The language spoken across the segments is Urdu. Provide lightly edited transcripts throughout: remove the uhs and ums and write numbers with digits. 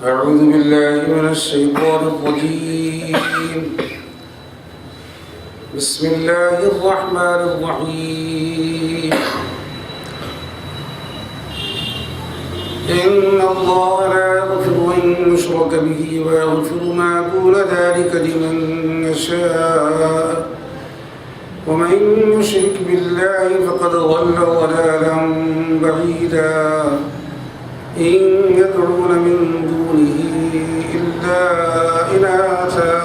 أعوذ بالله من الشيطان الرجيم. بسم الله الرحمن الرحيم. إن الله لا يغفر أن يشرك به ويغفر ما دون ذلك لمن يشاء ومن يشرك بالله فقد ضل ضلالا بعيدا. إن يدعون من دونه إلا إناثا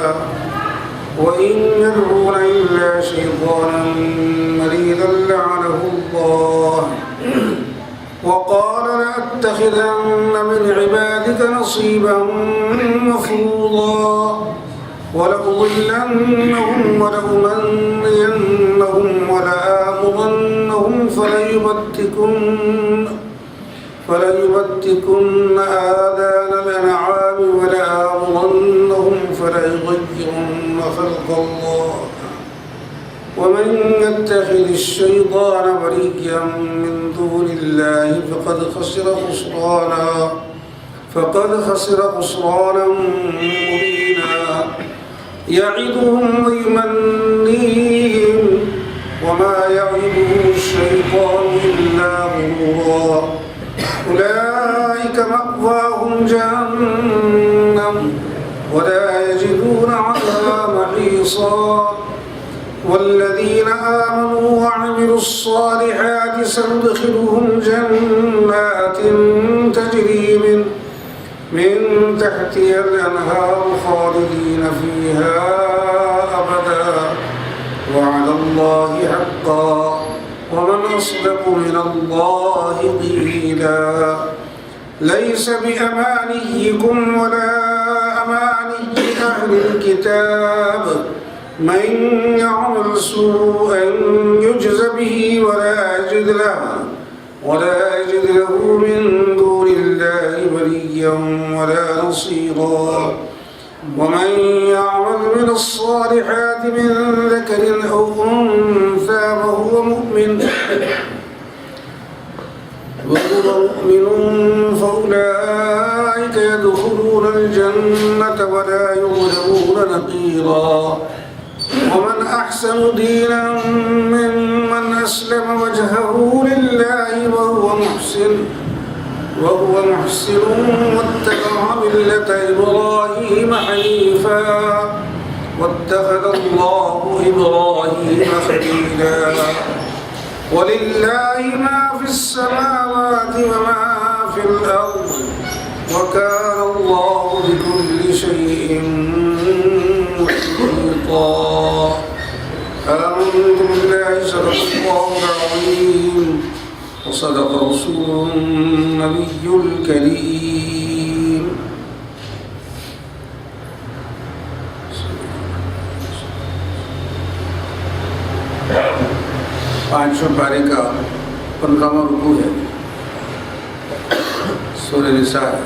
وإن يدعون إلا شيطانا مريدا لعنه الله وقال لأتخذن من عبادك نصيبا مفروضا ولأضلنهم ولأمنينهم ولآمرنهم فليبتكن آذان الأنعام ولآمرنهم فليغيرن خلق الله ومن يتخذ الشيطان وليا من دون الله فقد خسر خسرانا مبينا. يعدهم ويمنيهم وما يعدهم الشيطان إلا غرورا. أولئك مأواهم جهنم ولا يجدون عنها محيصا. والذين آمنوا وعملوا الصالحات سندخلهم جنات تجري من تحتها الأنهار خالدين فيها أبدا وعلى الله حقا ومن أصدق من الله قيلا. ليس بأمانيكم ولا أماني أهل الكتاب من يعمل سوءا يجز به ولا يجد له من دون الله وليا ولا نصيرا. ومن يعمل من الصالحات من ذكر أو أنثى وهو مؤمن فأولئك يدخلون الجنة ولا يظلمون نقيرا. ومن أحسن دينا ممن أسلم وجهه لله وهو محسن واتبع ملة إبراهيم حنيفا واتخذ الله إبراهيم خليلا. ولله ما في السماوات وما في الأرض وكان الله بكل شيء محيطا. آمنت بالله صدق الله العظيم وصدق رسوله النبي الكريم. پانچویں پارے کا 15واں رکوع ہے، سورہ نساء ہے۔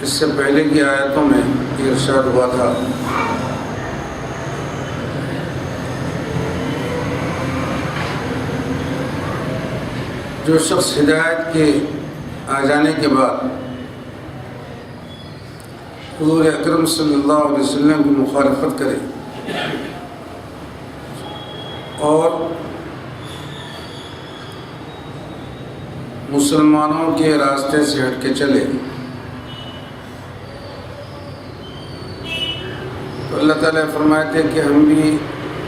اس سے پہلے کی آیتوں میں یہ ارشاد ہوا تھا جو شخص ہدایت کے آ جانے کے بعد حضور اکرم صلی اللہ علیہ وسلم کی مخالفت کرے اور مسلمانوں کے راستے سے ہٹ کے چلے تو اللہ تعالیٰ فرماتے ہیں کہ ہم بھی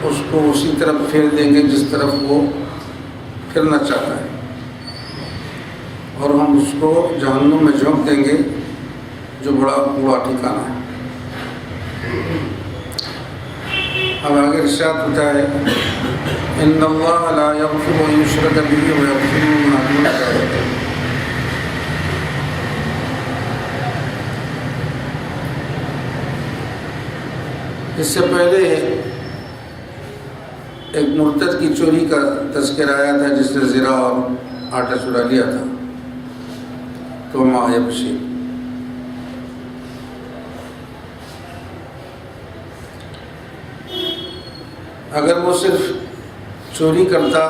اس کو اسی طرف پھیر دیں گے جس طرف وہ پھرنا چاہتا ہے، اور ہم اس کو جہنم میں جھونک دیں گے جو بڑا کوڑا ٹھکانا ہے۔ اب آگے ارشاد ہوتا ہے ان اللہ لا یغفر ان یشرک بہ ویغفر ما دون ذلک۔ اس سے پہلے ایک مرتد کی چوری کا تذکرہ آیا تھا جس نے زرا اور آٹا چرا لیا تھا، تو ماہ بشیر اگر وہ صرف چوری کرتا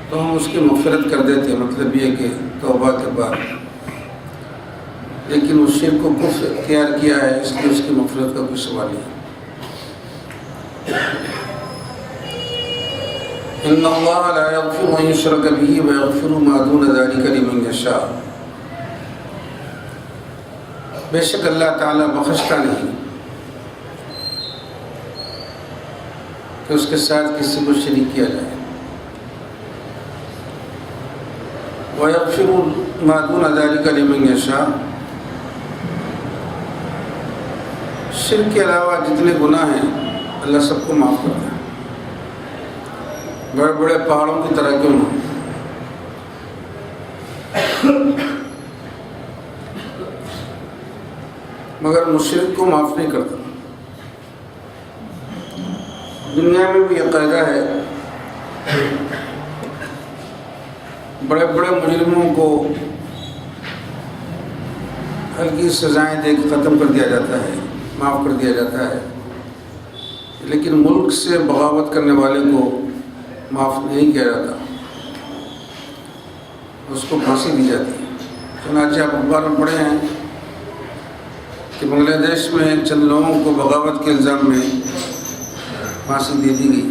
تو ہم اس کی مغفرت کر دیتے، مطلب یہ کہ توبہ کے بعد، لیکن اس شرک کو کفر اختیار کیا ہے، اس لیے اس کی مغفرت کا کوئی سوال نہیں۔ ان اللہ لا یغفر ان یشرک بہ ویغفر ما دون ذلک لمن یشاء، بے شک اللہ تعالیٰ بخشتا نہیں کہ اس کے ساتھ کسی کو شریک کیا جائے، وَيَغْفِرُ مَا دُونَ ذَلِكَ لِمَنْ يَشَاءُ، شرک کے علاوہ جتنے گناہ ہیں اللہ سب کو معاف کرتا ہے، بڑے بڑے پہاڑوں کی طرح کیوں نہ، مگر مشرک کو معاف نہیں کرتا۔ دنیا میں بھی یہ قاعدہ ہے، بڑے بڑے مجرموں کو ہلکی سزائیں دے کے ختم کر دیا جاتا ہے، معاف کر دیا جاتا ہے، لیکن ملک سے بغاوت کرنے والے کو معاف نہیں کیا جاتا، اس کو پھانسی دی جاتی ہے۔ چنانچہ آپ اخبار میں پڑھے ہیں کہ بنگلہ دیش میں چند لوگوں کو بغاوت کے الزام میں پھانسی دے دی گئی،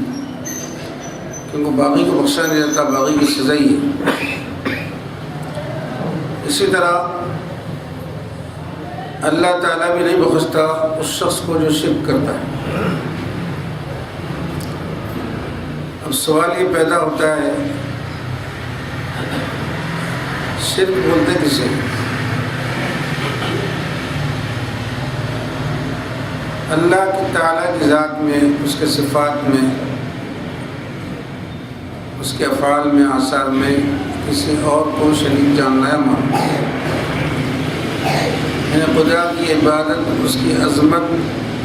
کیونکہ باغی کو بخشا نہیں جاتا، باغی کی سزا ہی ہے۔ اسی طرح اللہ تعالیٰ بھی نہیں بخشتا اس شخص کو جو شرک کرتا ہے۔ اب سوال یہ پیدا ہوتا ہے، شرک بولتے کسے؟ اللہ کی تعالیٰ کی ذات میں، اس کے صفات میں، اس کے افعال میں، آثار میں کسی اور کو شریک جاننا ہے ماننا، یعنی خدا کی عبادت، اس کی عظمت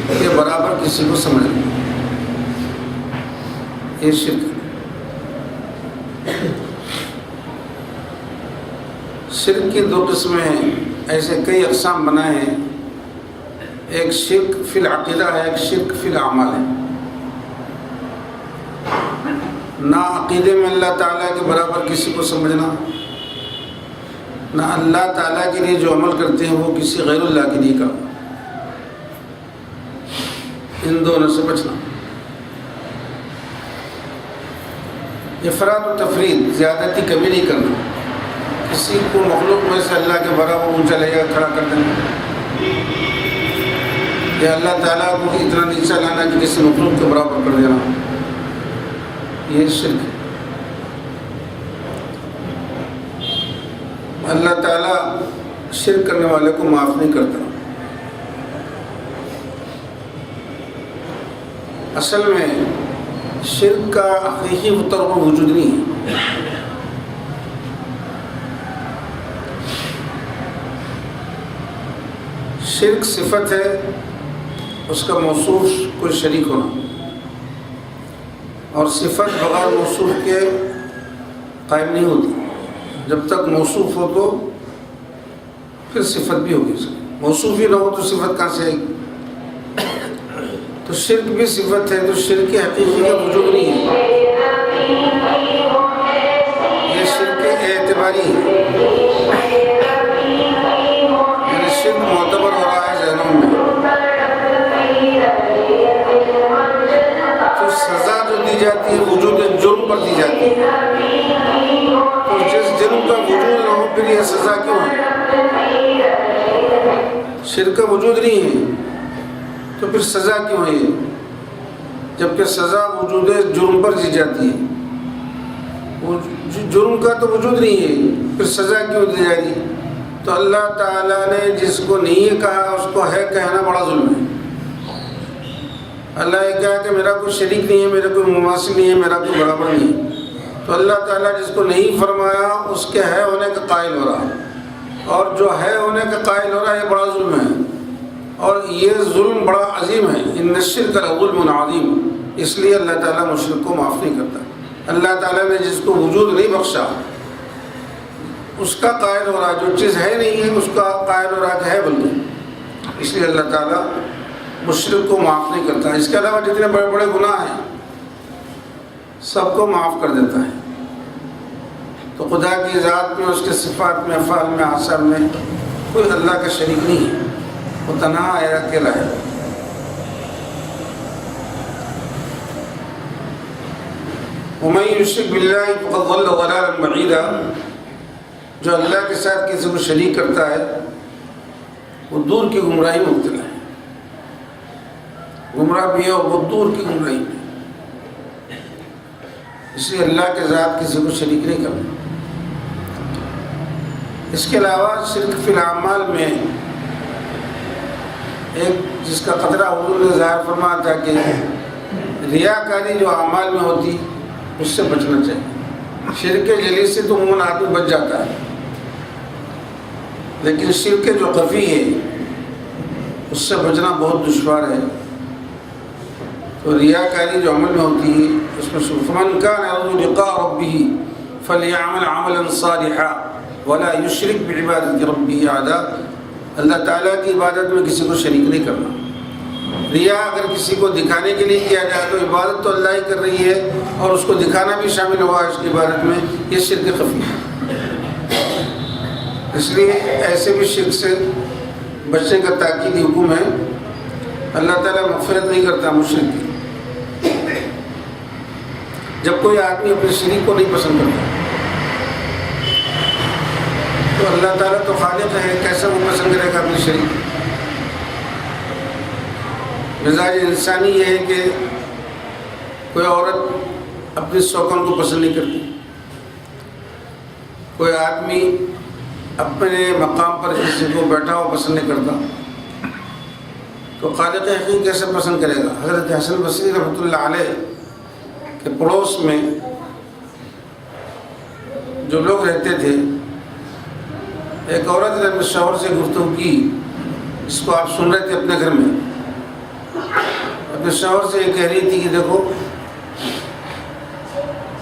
کے برابر کسی کو سمجھنا، یہ شرک ہے۔ شرک کی دو قسمیں ہیں، ایسے کئی اقسام بنائے ہیں، ایک شرک فی العقیدہ ہے، ایک شرک فی الاعمال ہے۔ نہ عقیدے میں اللہ تعالیٰ کے برابر کسی کو سمجھنا، نہ اللہ تعالیٰ کے لیے جو عمل کرتے ہیں وہ کسی غیر اللہ کے لیے کرنا، ان دونوں سے بچنا۔ افراط و تفرید، زیادتی کبھی نہیں کرنا، کسی کو مخلوق میں سے اللہ کے برابر اونچا لے کر کھڑا کر دینا، یا اللہ تعالیٰ کو اتنا نیچا لانا کہ کسی مخلوق کے برابر کر دینا، یہ شرک ہے۔ اللہ تعالیٰ شرک کرنے والے کو معاف نہیں کرتا۔ اصل میں شرک کا حقیقی طور پر وجود نہیں ہے۔ شرک صفت ہے، اس کا موصوف کوئی شریک ہونا، اور صفت بغیر موصوف کے قائم نہیں ہوتی۔ جب تک موصوف ہو تو پھر صفت بھی ہوگی، موصوف ہی نہ ہو تو صفت کہاں سے آئے گی؟ تو شرک بھی صفت ہے، تو شرک حقیقی کا وجود نہیں ہے، یہ شرک اعتباری ہے، یعنی شرک معتبر ہو رہا ہے ذہنوں میں، تو سزا جو دی جاتی ہے وجود جرم پر دی جاتی ہے، تو جس جرم کا وجود نہ ہو پھر یہ سزا کیوں ہے؟ شرک کا وجود نہیں ہے تو پھر سزا کیوں ہے؟ جبکہ سزا وجود جرم پر دی جاتی ہے، جرم کا تو وجود نہیں ہے، پھر سزا کیوں دی جائے گی؟ تو اللہ تعالیٰ نے جس کو نہیں کہا اس کو ہے کہنا بڑا ظلم ہے۔ اللہ یہ کہا کہ میرا کوئی شریک نہیں ہے، میرا کوئی مماثل نہیں ہے، میرا کوئی برابر نہیں ہے، تو اللہ تعالیٰ جس کو نہیں فرمایا اس کے ہے ہونے کا قائل ہو رہا ہے، اور جو ہے ہونے کا قائل ہو رہا ہے یہ بڑا ظلم ہے، اور یہ ظلم بڑا عظیم ہے۔ ان الشرک لظلم عظیم، اس لیے اللہ تعالیٰ مشرک کو معاف نہیں کرتا۔ اللہ تعالیٰ نے جس کو وجود نہیں بخشا اس کا قائل ہو رہا ہے، جو چیز ہے نہیں ہے اس کا قائل ہو رہا ہے کہ ہے، بلکہ اس لیے اللہ تعالیٰ مشرک کو معاف نہیں کرتا. اس کے علاوہ جتنے بڑے بڑے گناہ ہیں سب کو معاف کر دیتا ہے. تو خدا کی ذات میں، اس کے صفات میں، افعال میں، آثار میں کوئی اللہ کا شریک نہیں ہے، وہ تنہا ہے، اکیلا ہے. وَمَن يُشْرِكْ بِاللَّهِ فَقَدْ ضَلَّ ضَلَالًا بَعِيدًا. جو اللہ کے ساتھ کسی کو شریک کرتا ہے وہ دور کی گمراہی میں مبتلا ہے. گمراہ بھی ہے اور وہ دور کی گمراہی میں. اس لیے اللہ کے ذات کسی کو شریک نہیں کرنا. اس کے علاوہ شرک فی الاعمال میں ایک جس کا خطرہ حضور نے ظاہر فرمایا تھا کہ ریاکاری جو اعمال میں ہوتی اس سے بچنا چاہیے. شرک جلی سے تو عموماً آدمی بچ جاتا ہے، لیکن شرک جو خفی ہے اس سے بچنا بہت دشوار ہے. تو ریاکاری جو عمل میں ہوتی ہے اس میں فمن کان یرجو لقاء ربہ فلیعمل عملا صالحا ولا یشرک بعبادۃ ربہ احدا. اللہ تعالیٰ کی عبادت میں کسی کو شریک نہیں کرنا. ریا اگر کسی کو دکھانے کے لیے کیا جائے تو عبادت تو اللہ ہی کر رہی ہے اور اس کو دکھانا بھی شامل ہوا ہے اس کی عبادت میں، یہ شرک خفی ہے. اس لیے ایسے بھی شرک سے بچنے کا تاکیدی حکم ہے. اللہ تعالیٰ مغفرت نہیں کرتا مشرک کی. جب کوئی آدمی اپنے شریک کو نہیں پسند کرتا تو اللہ تعالیٰ تو خالق ہے، کیسے وہ پسند کرے گا اپنے شریک؟ مزاج انسانی یہ ہے کہ کوئی عورت اپنے شوہر کو پسند نہیں کرتی، کوئی آدمی اپنے مقام پر کسی کو بیٹھا ہوا پسند نہیں کرتا، تو خالق حقیقی کیسے پسند کرے گا؟ حضرت حسن بصری رحمۃ اللہ علیہ کے پڑوس میں جو لوگ رہتے تھے، ایک عورت نے اپنے شوہر سے گفتگو کی، اس کو آپ سن رہے تھے اپنے گھر میں. اپنے شوہر سے یہ کہہ رہی تھی کہ دیکھو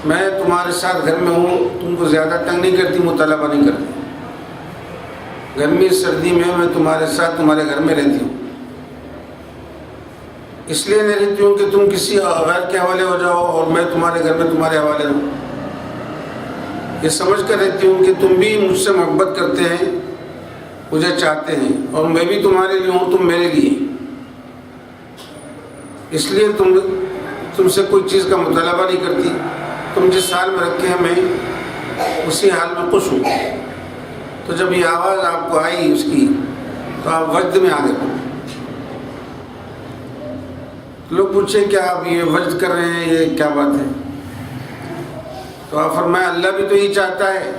میں تمہارے ساتھ گھر میں ہوں، تم کو زیادہ تنگ نہیں کرتی، مطالبہ نہیں کرتی. گرمی سردی میں تمہارے ساتھ تمہارے گھر میں رہتی ہوں، اس لیے نہیں رہتی ہوں کہ تم کسی غیر کے حوالے ہو جاؤ اور میں تمہارے گھر میں تمہارے حوالے رہوں. یہ سمجھ کر رہتی ہوں کہ تم بھی مجھ سے محبت کرتے ہیں، مجھے چاہتے ہیں، اور میں بھی تمہارے لیے ہوں، تم میرے لیے. اس لیے تم سے کوئی چیز کا مطالبہ نہیں کرتی. تم جس حال میں رکھے ہیں میں اسی حال میں خوش ہوں. تو جب یہ آواز آپ کو آئی اس کی تو آپ وجد میں آ گئے. لوگ پوچھے کیا آپ یہ وجد کر رہے ہیں، یہ کیا بات ہے؟ تو آپ فرمایا اللہ بھی تو یہی چاہتا ہے.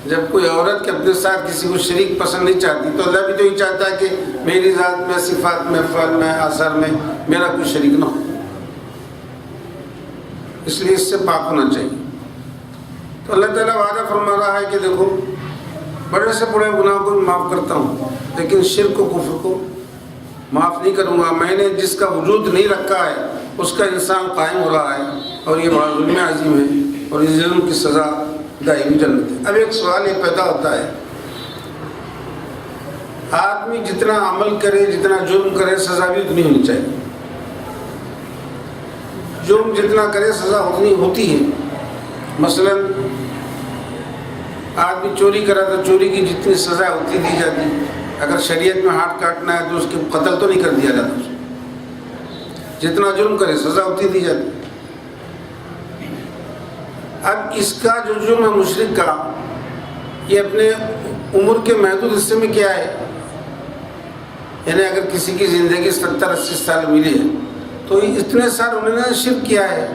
جب کوئی عورت کے اپنے ساتھ کسی کو شریک پسند نہیں چاہتی تو اللہ بھی تو یہی چاہتا ہے کہ میری ذات میں، صفات میں، افعال میں، آثار میں میرا کوئی شریک نہ ہو. اس لیے اس سے پاک ہونا چاہیے. تو اللہ تعالیٰ وعدہ فرما رہا ہے کہ دیکھو بڑے سے بڑے گناہ کو معاف کرتا ہوں، لیکن شرک و کفر کو معاف نہیں کروں گا. میں نے جس کا وجود نہیں رکھا ہے اس کا انسان قائم ہو رہا ہے، اور یہ بڑا ظلم عظیم ہے، اور اس ظلم کی سزا دائمی جنت ہے. اب ایک سوال یہ پیدا ہوتا ہے، آدمی جتنا عمل کرے، جتنا جرم کرے، سزا بھی اتنی ہونی چاہیے. جرم جتنا کرے سزا اتنی ہوتی ہے. مثلا آدمی چوری کرا تو چوری کی جتنی سزا ہوتی دی جاتی. اگر شریعت میں ہاتھ کاٹنا ہے تو اس کے قتل تو نہیں کر دیا جاتا. جتنا جرم کرے سزا ہوتی دی جاتی. اب اس کا جو جرم ہے مشرک کا، یہ اپنے عمر کے محدود حصے میں کیا ہے، یعنی اگر کسی کی زندگی 70-80 سال ملی ہے تو اتنے سال انہوں نے شرک کیا ہے،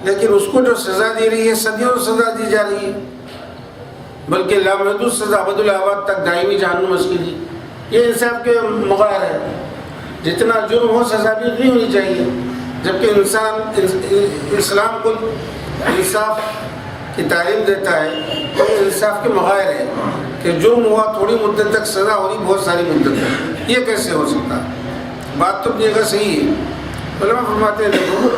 لیکن اس کو جو سزا دی رہی ہے صدیوں سزا دی جا رہی ہے، بلکہ لامحدود سزا ابد الآباد تک دائمی جہنم اس کے لیے. یہ انصاف کے مغار ہے. جتنا جرم ہو سزا بھی نہیں ہونی چاہیے، جبکہ اسلام کو انصاف کی تعلیم دیتا ہے. تو انصاف کے مغائر ہے کہ جرم ہوا تھوڑی مدت تک، سزا ہو رہی بہت ساری مدت تک. یہ کیسے ہو سکتا ہے؟ بات تو اپنی جگہ صحیح ہے. علماء فرماتے ہیں دیکھو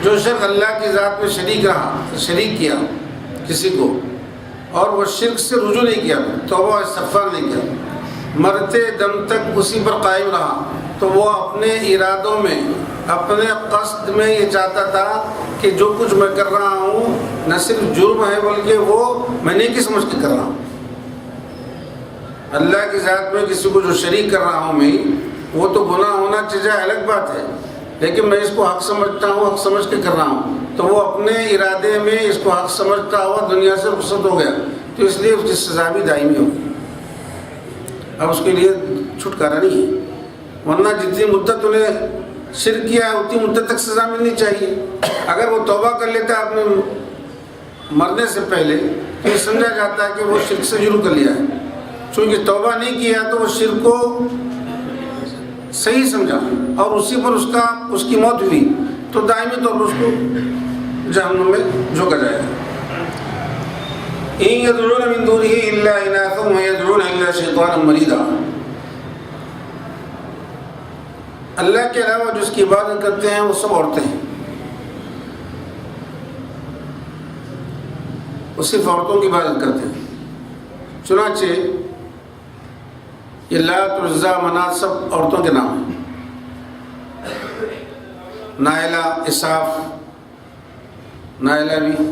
جو شخص اللہ کی ذات میں شریک کیا کسی کو، اور وہ شرک سے رجوع نہیں کیا، توبہ استغفار نہیں کیا، مرتے دم تک اسی پر قائم رہا، تو وہ اپنے ارادوں میں، اپنے قصد میں یہ چاہتا تھا کہ جو کچھ میں کر رہا ہوں نہ صرف جرم ہے بلکہ وہ میں نیکی سمجھ کے کر رہا ہوں۔ اللہ کی ذات میں کسی کو جو شریک کر رہا ہوں میں، وہ تو گناہ ہونا چاہیے، الگ بات ہے، لیکن میں اس کو حق سمجھتا ہوں، حق سمجھ کے کر رہا ہوں، تو وہ اپنے ارادے میں اس کو حق سمجھتا ہوا دنیا سے رخصت ہو گیا، تو اس لیے اس کی سزا بھی دائمی ہوگی۔ اب اس کے لیے چھٹکارا نہیں ہے، ورنہ جتنی مدت انہیں شرک کیا ہے اتنی مدت تک سزا ملنی چاہیے۔ اگر وہ توبہ کر لیتا ہے اپنے مرنے سے پہلے تو یہ سمجھا جاتا ہے کہ وہ شرک سے شروع کر لیا ہے، چونکہ توبہ نہیں کیا تو وہ شرک کو صحیح سمجھا اور اسی پر اس کی موت ہوئی، تو دائمی طور پر اس کو جہنم میں جھونکا جائے گا۔ إِن يَدْعُونَ مِن دُونِهِ إِلَّا إِنَاثًا وَمَا يَدْعُونَ إِلَّا شَيْطَانًا مَرِيدًا۔ اللہ کے علاوہ جو اس کی عبادت کرتے ہیں وہ سب عورتیں ہیں، وہ صرف عورتوں کی عبادت کرتے ہیں۔ چنانچہ یہ لات، عزا، منات سب عورتوں کے نام ہیں۔ نائلہ، اساف، نائلہ بھی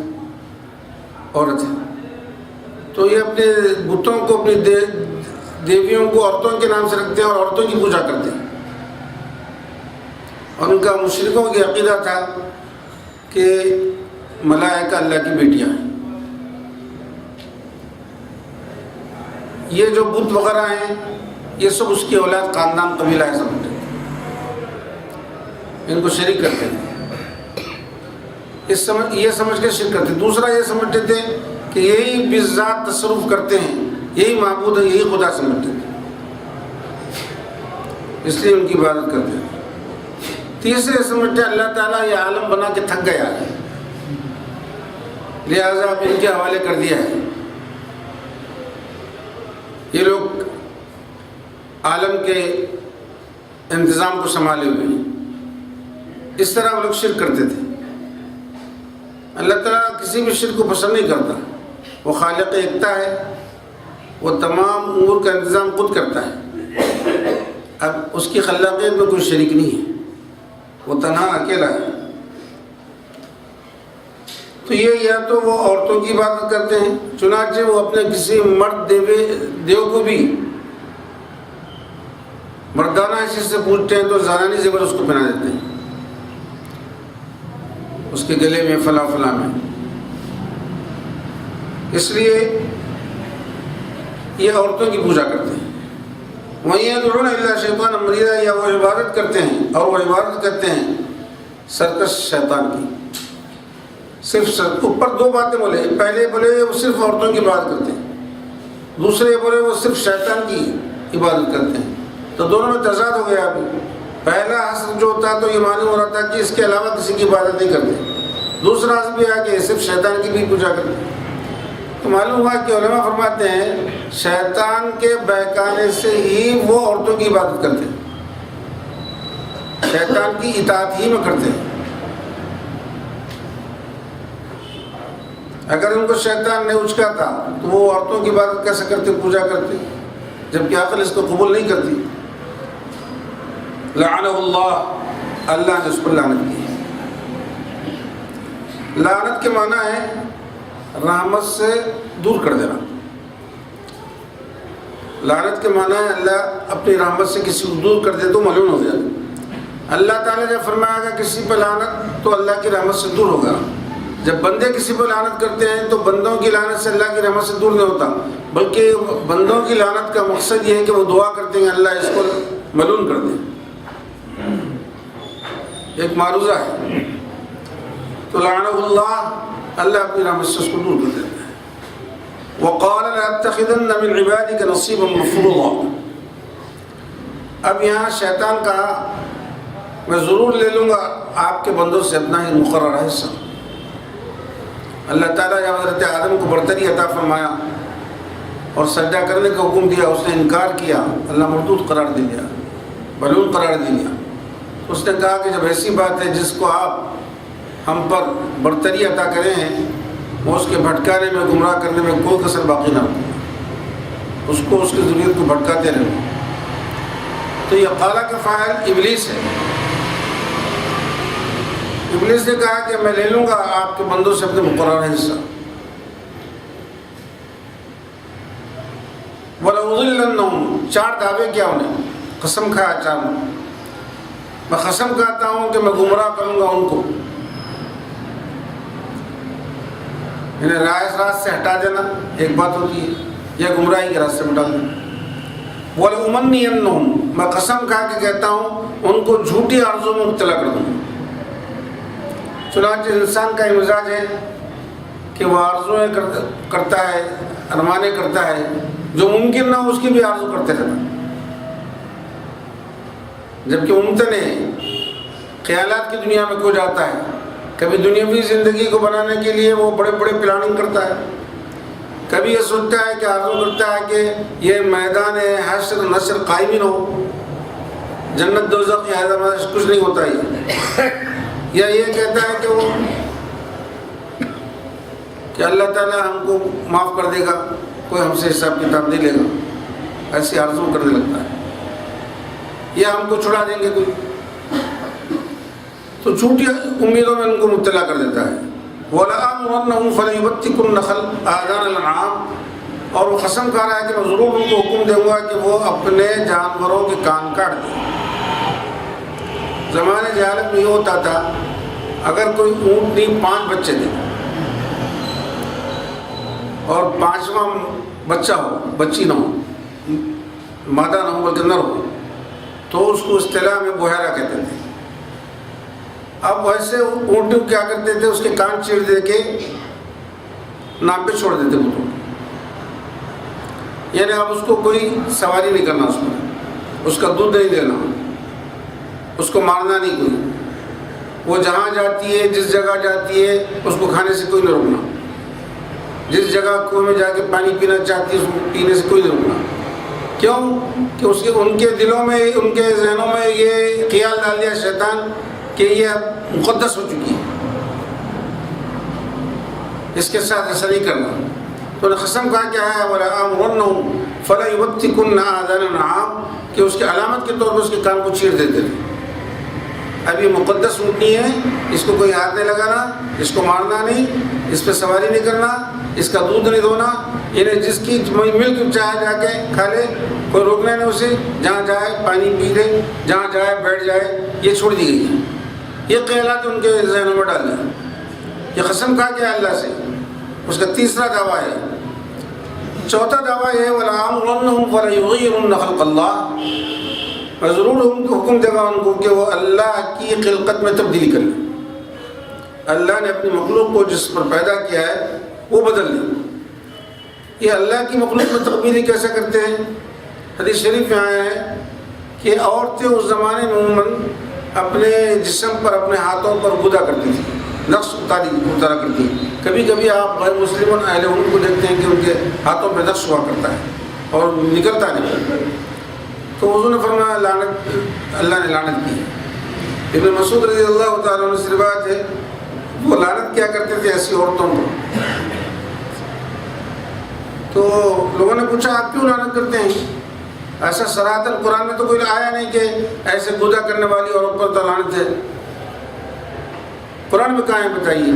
عورت ہے، تو یہ اپنے بتوں کو، اپنی دیویوں کو عورتوں کے نام سے رکھتے ہیں اور عورتوں کی پوجا کرتے ہیں۔ اور ان کا مشرکوں کی عقیدہ تھا کہ ملائکہ اللہ کی بیٹیاں ہیں۔ یہ جو بت وغیرہ ہیں یہ سب اس کی اولاد، خاندان، قبیلہ ہے، سمجھتے ہیں، ان کو شریک کرتے ہیں، یہ سمجھ کے شرک کرتے ہیں۔ دوسرا یہ سمجھتے تھے کہ یہی بالذات تصرف کرتے ہیں، یہی معبود ہے، یہی خدا سمجھتے تھے، اس لیے ان کی عبادت کرتے ہیں۔ تیسرے سمجھتے اللہ تعالیٰ یہ عالم بنا کے تھک گیا ہے، لہذا اب ان کے حوالے کر دیا ہے، یہ لوگ عالم کے انتظام کو سنبھالے ہوئے ہیں۔ اس طرح وہ لوگ شرک کرتے تھے۔ اللہ تعالیٰ کسی بھی شرک کو پسند نہیں کرتا، وہ خالق یکتا ہے، وہ تمام امور کا انتظام خود کرتا ہے۔ اب اس کی خلاقیت میں کوئی شریک نہیں ہے، وہ تنہا اکیلا ہے۔ تو یہ یا تو وہ عورتوں کی عبادت کرتے ہیں، چنانچہ وہ اپنے کسی مرد دیو کو بھی مردانہ حیثیت سے پوچھتے ہیں تو زنانی زیور اس کو پہنا دیتے ہیں، اس کے گلے میں، فلاں فلاں میں۔ اس لیے یہ عورتوں کی پوجا کرتے ہیں۔ وَإِن يَدْعُونَ إِلَّا شَيْطَانًا مَرِيدًا، یا وہ عبادت کرتے ہیں اور وہ عبادت کرتے ہیں سرکش شیطان کی۔ صرف اوپر دو باتیں بولے، پہلے بولے وہ صرف عورتوں کی عبادت کرتے ہیں، دوسرے بولے وہ صرف شیطان کی عبادت کرتے ہیں، تو دونوں میں تضاد ہو گیا۔ ابھی پہلا حسب جو ہوتا تو یہ معلوم ہو رہا تھا کہ اس کے علاوہ کسی کی عبادت نہیں کرتے، دوسرا حسب یہ ہے کہ صرف شیطان کی بھی پوجا کرتے ہیں۔ تو معلوم ہوا کہ علماء فرماتے ہیں شیطان کے بہکانے سے ہی وہ عورتوں کی عبادت کرتے ہیں، شیطان کی اطاعت ہی میں کرتے ہیں۔ اگر ان کو شیطان نے اچکا تھا تو وہ عورتوں کی عبادت کیسے کرتے، پوجا کرتے، جبکہ عقل اس کو قبول نہیں کرتی۔ لعنہ اللہ، اللہ نے اس پر لعنت کی۔ لعنت کے معنی ہے رحمت سے دور کر دینا۔ لعنت کے معنی ہے اللہ اپنی رحمت سے کسی کو دور کر دے تو ملعون ہو جائے۔ اللہ تعالیٰ جب فرمایا گا کسی پہ لعنت تو اللہ کی رحمت سے دور ہوگا۔ جب بندے کسی پہ لعنت کرتے ہیں تو بندوں کی لعنت سے اللہ کی رحمت سے دور نہیں ہوتا، بلکہ بندوں کی لعنت کا مقصد یہ ہے کہ وہ دعا کرتے ہیں اللہ اس کو ملعون کر دے، ایک معروضہ ہے۔ تو لعنہ اللہ، اللہ اپنی رحمت سے اس کو دور کر دیتا ہے۔ وَقَالَ لَأَتَّخِذَنَّ مِنْ عِبَادِكَ نَصِيبًا مَفْرُوضًا۔ اب یہاں شیطان کہا میں ضرور لے لوں گا آپ کے بندوں سے اپنا ہی مقررہ حصہ۔ اللہ تعالیٰ نے حضرت آدم کو برتری عطا فرمایا اور سجدہ کرنے کا حکم دیا، اس نے انکار کیا، اللہ مردود قرار دے دیا، ملعون قرار دے دیا۔ اس نے کہا کہ جب ایسی بات ہے جس کو آپ ہم پر برتری عطا کرے ہیں، وہ اس کے بھٹکانے میں، گمراہ کرنے میں کوئی کسر باقی نہ رکھوں۔ اس کو اس کی ضروریت کو بھٹکاتے رہنا. تو یہ قال کا فاعل ابلیس ہے. ابلیس نے کہا کہ میں لے لوں گا آپ کے بندوں سے اپنے مقررہ حصہ. وَلَأُضِلَّنَّهُمْ 4 دعوے کیا انہیں, قسم کھایا 4. میں قسم کھاتا ہوں کہ میں گمراہ کروں گا ان کو. انہیں راست سے ہٹا دینا ایک بات ہوتی ہے, یا گمراہی کے راستے میں ڈال دینا. وَلَأُمَنِّيَنَّهُمْ میں قسم کھا کے کہتا ہوں ان کو جھوٹی آرزو میں مبتلا کر دوں. چنانچہ انسان کا مزاج ہے کہ وہ آرزویں کرتا ہے, ارمانیں کرتا ہے, جو ممکن نہ ہو اس کی بھی آرزو کرتے رہتا, جبکہ ممکن ہے. خیالات کی دنیا میں کھو جاتا ہے. کبھی دنیاوی زندگی کو بنانے کے لیے وہ بڑے بڑے پلاننگ کرتا ہے. کبھی یہ سوچتا ہے کہ آرزو کرتا ہے کہ یہ میدان حشر نشر قائم ہی نہ ہو, جنت دوزخ یا کچھ نہیں ہوتا ہے. یا یہ کہتا ہے کہ وہ کہ اللہ تعالیٰ ہم کو معاف کر دے گا, کوئی ہم سے حساب کتاب نہیں لے گا, ایسی آرزو کرنے لگتا ہے. یا ہم کو چھڑا دیں گے کوئی, تو جھوٹی امیدوں میں ان کو مبتلا کر دیتا ہے. وَلَآمُرَنَّهُمْ فَلَيُبَتِّكُنَّ آذَانَ الْأَنْعَامِ اور وہ قسم کھا رہا ہے کہ میں ضرور ان کو حکم دوں گا کہ وہ اپنے جانوروں کے کان کاٹ دیں. زمانے جہالت میں یہ ہوتا تھا, اگر کوئی اونٹنی 5 بچے دے اور 5واں بچہ ہو, بچی نہ ہو, مادہ نہ ہو بلکہ نر ہو, تو اس کو اصطلاح میں بحیرہ کہتے تھے. اب ویسے اونٹوں کیا کرتے تھے, اس کے کان چیر دے کے نام پہ چھوڑ دیتے اونٹوں, یعنی اب اس کو کوئی سواری نہیں کرنا, اس میں اس کا دودھ نہیں دینا, اس کو مارنا نہیں کوئی. وہ جہاں جاتی ہے, جس جگہ جاتی ہے, اس کو کھانے سے کوئی نہیں روکنا. جس جگہ کنویں میں جا کے پانی پینا چاہتی ہے, اس کو پینے سے کوئی نہیں روکنا. کیوں کہ ان کے دلوں میں, ان کے ذہنوں میں یہ خیال ڈال دیا شیطان کہ یہ مقدس ہو چکی ہے, اس کے ساتھ ایسا نہیں کرنا. تو قسم کہا کیا ہے, وَلَآمُرَنَّهُمْ فَلَيُبَتِّكُنَّ آذَانَ الْأَنْعَامِ کہ اس کے علامت کے طور پر اس کے کان کو چیر دیتے تھے. اب یہ مقدس اونٹنی ہے, اس کو کوئی ہاتھ نہیں لگانا, اس کو مارنا نہیں, اس پہ سواری نہیں کرنا, اس کا دودھ نہیں دھونا, یعنی جس کی ملک چاہے جا کے کھا لے, کوئی روکنا نہیں اسے, جہاں جائے پانی پی لے, جہاں جائے بیٹھ جائے, یہ چھوڑ دی گئی ہے. یہ خیالات ان کے ذہنوں میں ڈال دیں. یہ قسم کھا کے اللہ سے. اس کا تیسرا دعویٰ ہے. چوتھا دعویٰ یہ ہے وَلَآمُرَنَّهُمْ فَلَيُغَيِّرُنَّ خَلْقَ اللَّهِ میں ضرور حکم دے گا ان کو کہ وہ اللہ کی خلقت میں تبدیلی کر لیں. اللہ نے اپنی مخلوق کو جس پر پیدا کیا ہے وہ بدل لیں. یہ اللہ کی مخلوق میں تبدیلی کیسے کرتے ہیں؟ حدیث شریف میں آیا ہے کہ عورتیں اس زمانے میں عموماً اپنے جسم پر, اپنے ہاتھوں پر گدا کرتی تھی, نقش اتارا کرتی. کبھی کبھی آپ غیر مسلمان اہل علم کو دیکھتے ہیں کہ ان کے ہاتھوں پہ نقش ہوا کرتا ہے اور نکلتا نہیں. تو حضور نے فرمایا لعنت, اللہ نے لعنت کی. ابن مسعود رضی اللہ تعالیٰ عنہ سے روایت ہے, وہ لعنت کیا کرتے تھے ایسی عورتوں کو. تو لوگوں نے پوچھا آپ کیوں لعنت کرتے ہیں؟ ایسا صراحتاً قرآن میں تو کوئی آیا نہیں کہ ایسے گدا کرنے والی عورت پر تو لعنت ہے. قرآن میں کہاں ہے بتائیے؟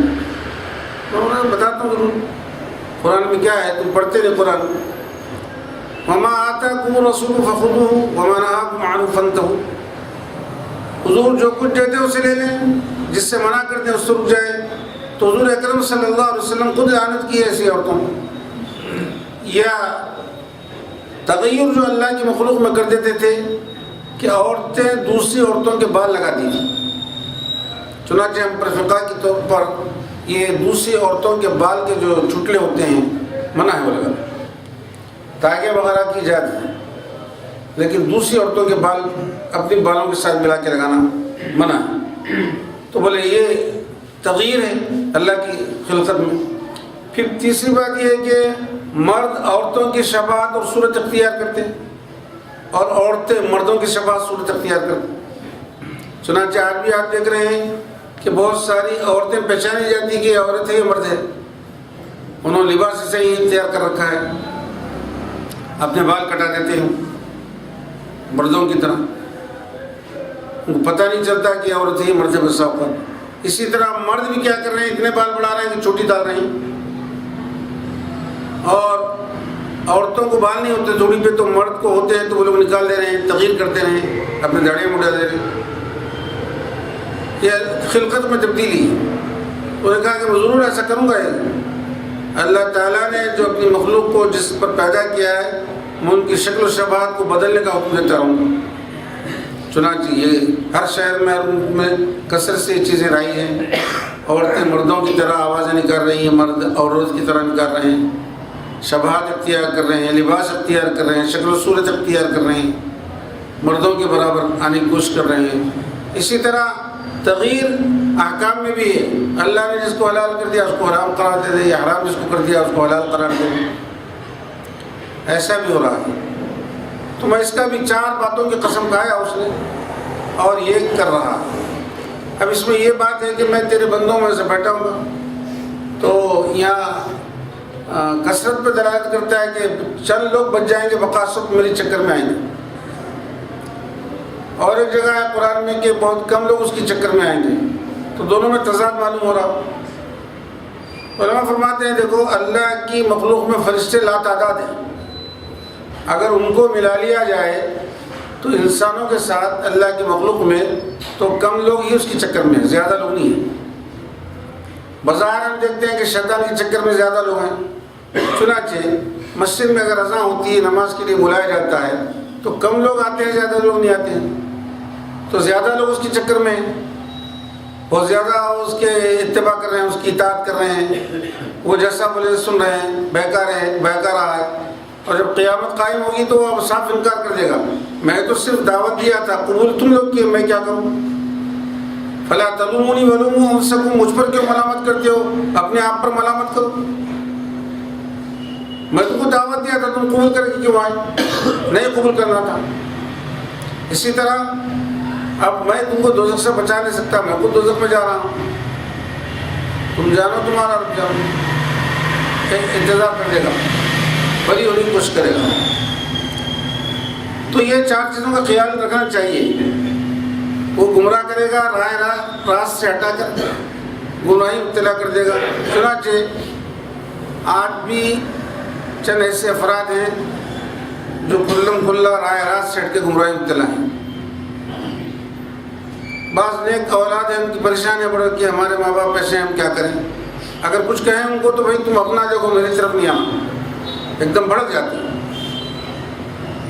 میں بتاتا ہوں ضرور. قرآن میں کیا ہے, تم پڑھتے رہے قرآن. وَمَا آتَاكُمُ الرَّسُولُ فَخُذُوهُ وَمَا نَهَاكُمْ عَنْهُ فَانْتَهُوا حضور جو کچھ دیتے ہیں اسے لے لیں, جس سے منع کرتے ہیں اس سے رک جائے. تو حضور اکرم صلی اللہ علیہ وسلم خود لعنت کی ہے ایسی عورتوں کو. یا تغیر جو اللہ کی مخلوق میں کر دیتے تھے کہ عورتیں دوسری عورتوں کے بال لگاتی تھیں. چنانچہ ہم پر فقہ کے طور پر یہ دوسری عورتوں کے بال کے جو چھٹلے ہوتے ہیں منع ہے وہ لگانا, تاگے وغیرہ کی اجازت ہے, لیکن دوسری عورتوں کے بال اپنی بالوں کے ساتھ ملا کے لگانا منع ہے. تو بولے یہ تغیر ہے اللہ کی خلقت میں. پھر تیسری بات یہ ہے کہ مرد عورتوں کی شباہت اور صورت اختیار کرتے اور عورتیں مردوں کی شباہت صورت اختیار کرتے. چنانچہ آج بھی آپ دیکھ رہے ہیں کہ بہت ساری عورتیں پہچانی جاتی کہ عورت ہے یا مرد ہے, انہوں نے لباس سے ہی اختیار کر رکھا ہے. اپنے بال کٹا دیتے ہیں مردوں کی طرح، ان کو پتہ نہیں چلتا کہ عورت ہی مرد بسا اوقات. اسی طرح مرد بھی کیا کر رہے ہیں، اتنے بال بڑھا رہے ہیں کہ چوٹی ڈال رہے ہیں، اور عورتوں کو بال نہیں ہوتے تھوڑی پہ، تو مرد کو ہوتے ہیں تو وہ لوگ نکال دے رہے ہیں، تغیر کرتے رہے ہیں، اپنے داڑھیاں مڈا دے رہے ہیں. یہ خلقت میں تبدیلی ہے. انہوں نے کہا کہ میں ضرور ایسا کروں گا. اللہ تعالیٰ نے جو اپنی مخلوق کو جس پر پیدا کیا ہے، میں ان کی شکل و شباہت کو بدلنے کا حکم دیتا ہوں. چنانچہ یہ ہر شہر میں ہر ملک میں کثرت سے یہ چیزیں رہی ہیں. عورتیں مردوں کی طرح آوازیں نکال رہی ہیں، مرد عورت کی طرح نکال رہے ہیں، شباہت اختیار کر رہے ہیں، لباس اختیار کر رہے ہیں، شکل و صورت اختیار کر رہے ہیں، مردوں کے برابر آنے کی کوشش کر رہے ہیں. اسی طرح تغیر احکام میں بھی ہے. اللہ نے جس کو حلال کر دیا اس کو حرام قرار دے دے، یا حرام جس کو کر دیا اس کو حلال قرار دے دے. ایسا بھی ہو رہا ہے. تو میں اس کا بھی 4 باتوں کی قسم کھایا اس نے، اور یہ کر رہا. اب اس میں یہ بات ہے کہ میں تیرے بندوں میں سے بیٹھا ہوں گا. تو یہاں کثرت پہ دلالت کرتا ہے کہ چند لوگ بچ جائیں گے، بقاسط میرے چکر میں آئیں گے. اور ایک جگہ ہے قرآن میں کہ بہت کم لوگ اس کے چکر میں آئیں گے. تو دونوں میں تضاد معلوم ہو رہا. علماء فرماتے ہیں دیکھو اللہ کی مخلوق میں فرشتے لاتعداد ہیں. اگر ان کو ملا لیا جائے تو انسانوں کے ساتھ اللہ کی مخلوق میں تو کم لوگ ہی اس کے چکر میں ہیں، زیادہ لوگ نہیں ہیں. بظاہر ہم دیکھتے ہیں کہ شیطان کے چکر میں زیادہ لوگ ہیں. چنانچہ مسجد میں اگر اذان ہوتی ہے، نماز کے لیے بلایا جاتا ہے تو کم لوگ آتے ہیں، زیادہ لوگ نہیں آتے ہیں. تو زیادہ لوگ اس کے چکر میں ہیں، بہت زیادہ اس کے اتباع کر رہے ہیں، اس کی اطاعت کر رہے ہیں، وہ جیسا بولے سن رہے ہیں، بہکا رہا ہے. اور جب قیامت قائم ہوگی تو وہ اب صاف انکار کر دے گا. میں تو صرف دعوت دیا تھا، قبول تم لوگ کیے، میں کیا کروں. فلا تلومونی ولوموا انفسکم، مجھ پر کیوں ملامت کرتے ہو، اپنے آپ پر ملامت کرو. میں تم کو دعوت دیا تھا، تم قبول کر کے کیوں آئے، نہیں قبول کرنا تھا. اسی طرح اب میں تم کو دوزخ سے بچا نہیں سکتا، میں خود دوزخ میں جا رہا ہوں. تم جانو تمہارا رب جانو. انتظار کر دے گا، بری ہونے کی کوشش کرے گا. تو یہ 4 چیزوں کا خیال رکھنا چاہیے. وہ گمراہ کرے گا، راست سے ہٹا کر گمراہی مبتلا کر دے گا. چنانچہ آج بھی چند ایسے افراد ہیں جو کلم کھلا راہ راست سے ہٹ کے گمراہی مبتلا ہیں. بعض نیک اولاد ہیں، ان کی پریشانیاں بڑھ کہ ہمارے ماں باپ ایسے ہیں، ہم کیا کریں. اگر کچھ کہیں ان کو تو بھائی تم اپنا دیکھو، میری طرف نہیں آنا، ایک دم بھڑک جاتے ہیں.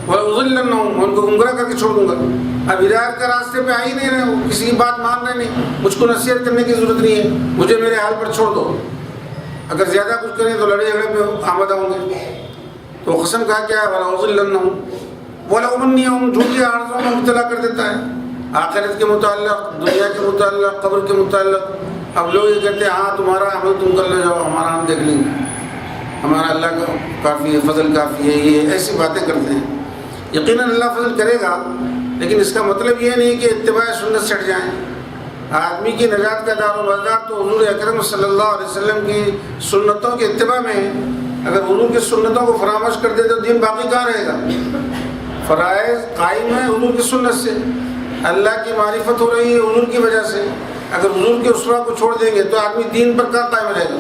وَأُضِلَّنَّهُمْ، ان کو گمراہ کر کے چھوڑ دوں گا. اب ہدایت کا راستے پہ آ ہی نہیں رہے، وہ کسی کی بات مان رہے نہیں. مجھ کو نصیحت کرنے کی ضرورت نہیں ہے، مجھے میرے حال پر چھوڑ دو. اگر زیادہ کچھ کریں تو لڑے جھگڑے پہ آمادہ ہوں گے. تو قسم کہا کیا ہے، وَلَأُضِلَّنَّهُمْ وَلَأُمَنِّيَهُمْ، جھوٹی عارضوں میں مبتلا کر دیتا ہے، آخرت کے متعلق، دنیا کے متعلق، قبر کے متعلق. اب لوگ یہ کہتے ہیں ہاں تمہارا عمل تم کر لے جاؤ، ہمارا ہم دیکھ لیں گے، ہمارا اللہ کا کافی ہے، فضل کافی ہے. یہ ایسی باتیں کرتے ہیں. یقیناً اللہ فضل کرے گا، لیکن اس کا مطلب یہ نہیں کہ اتباع سنت سے ہٹ جائیں. آدمی کی نجات کا دار و مدار تو حضور اکرم صلی اللہ علیہ وسلم کی سنتوں کے اتباع میں ہے. اگر حضور کی سنتوں کو فراموش کر دے تو دین باقی کہاں رہے گا. فرائض قائم ہے حضور کی سنت سے، اللہ کی معرفت ہو رہی ہے حضور کی وجہ سے. اگر حضور کے اسوہ کو چھوڑ دیں گے تو آدمی دین پر کہاں قائم رہے گا،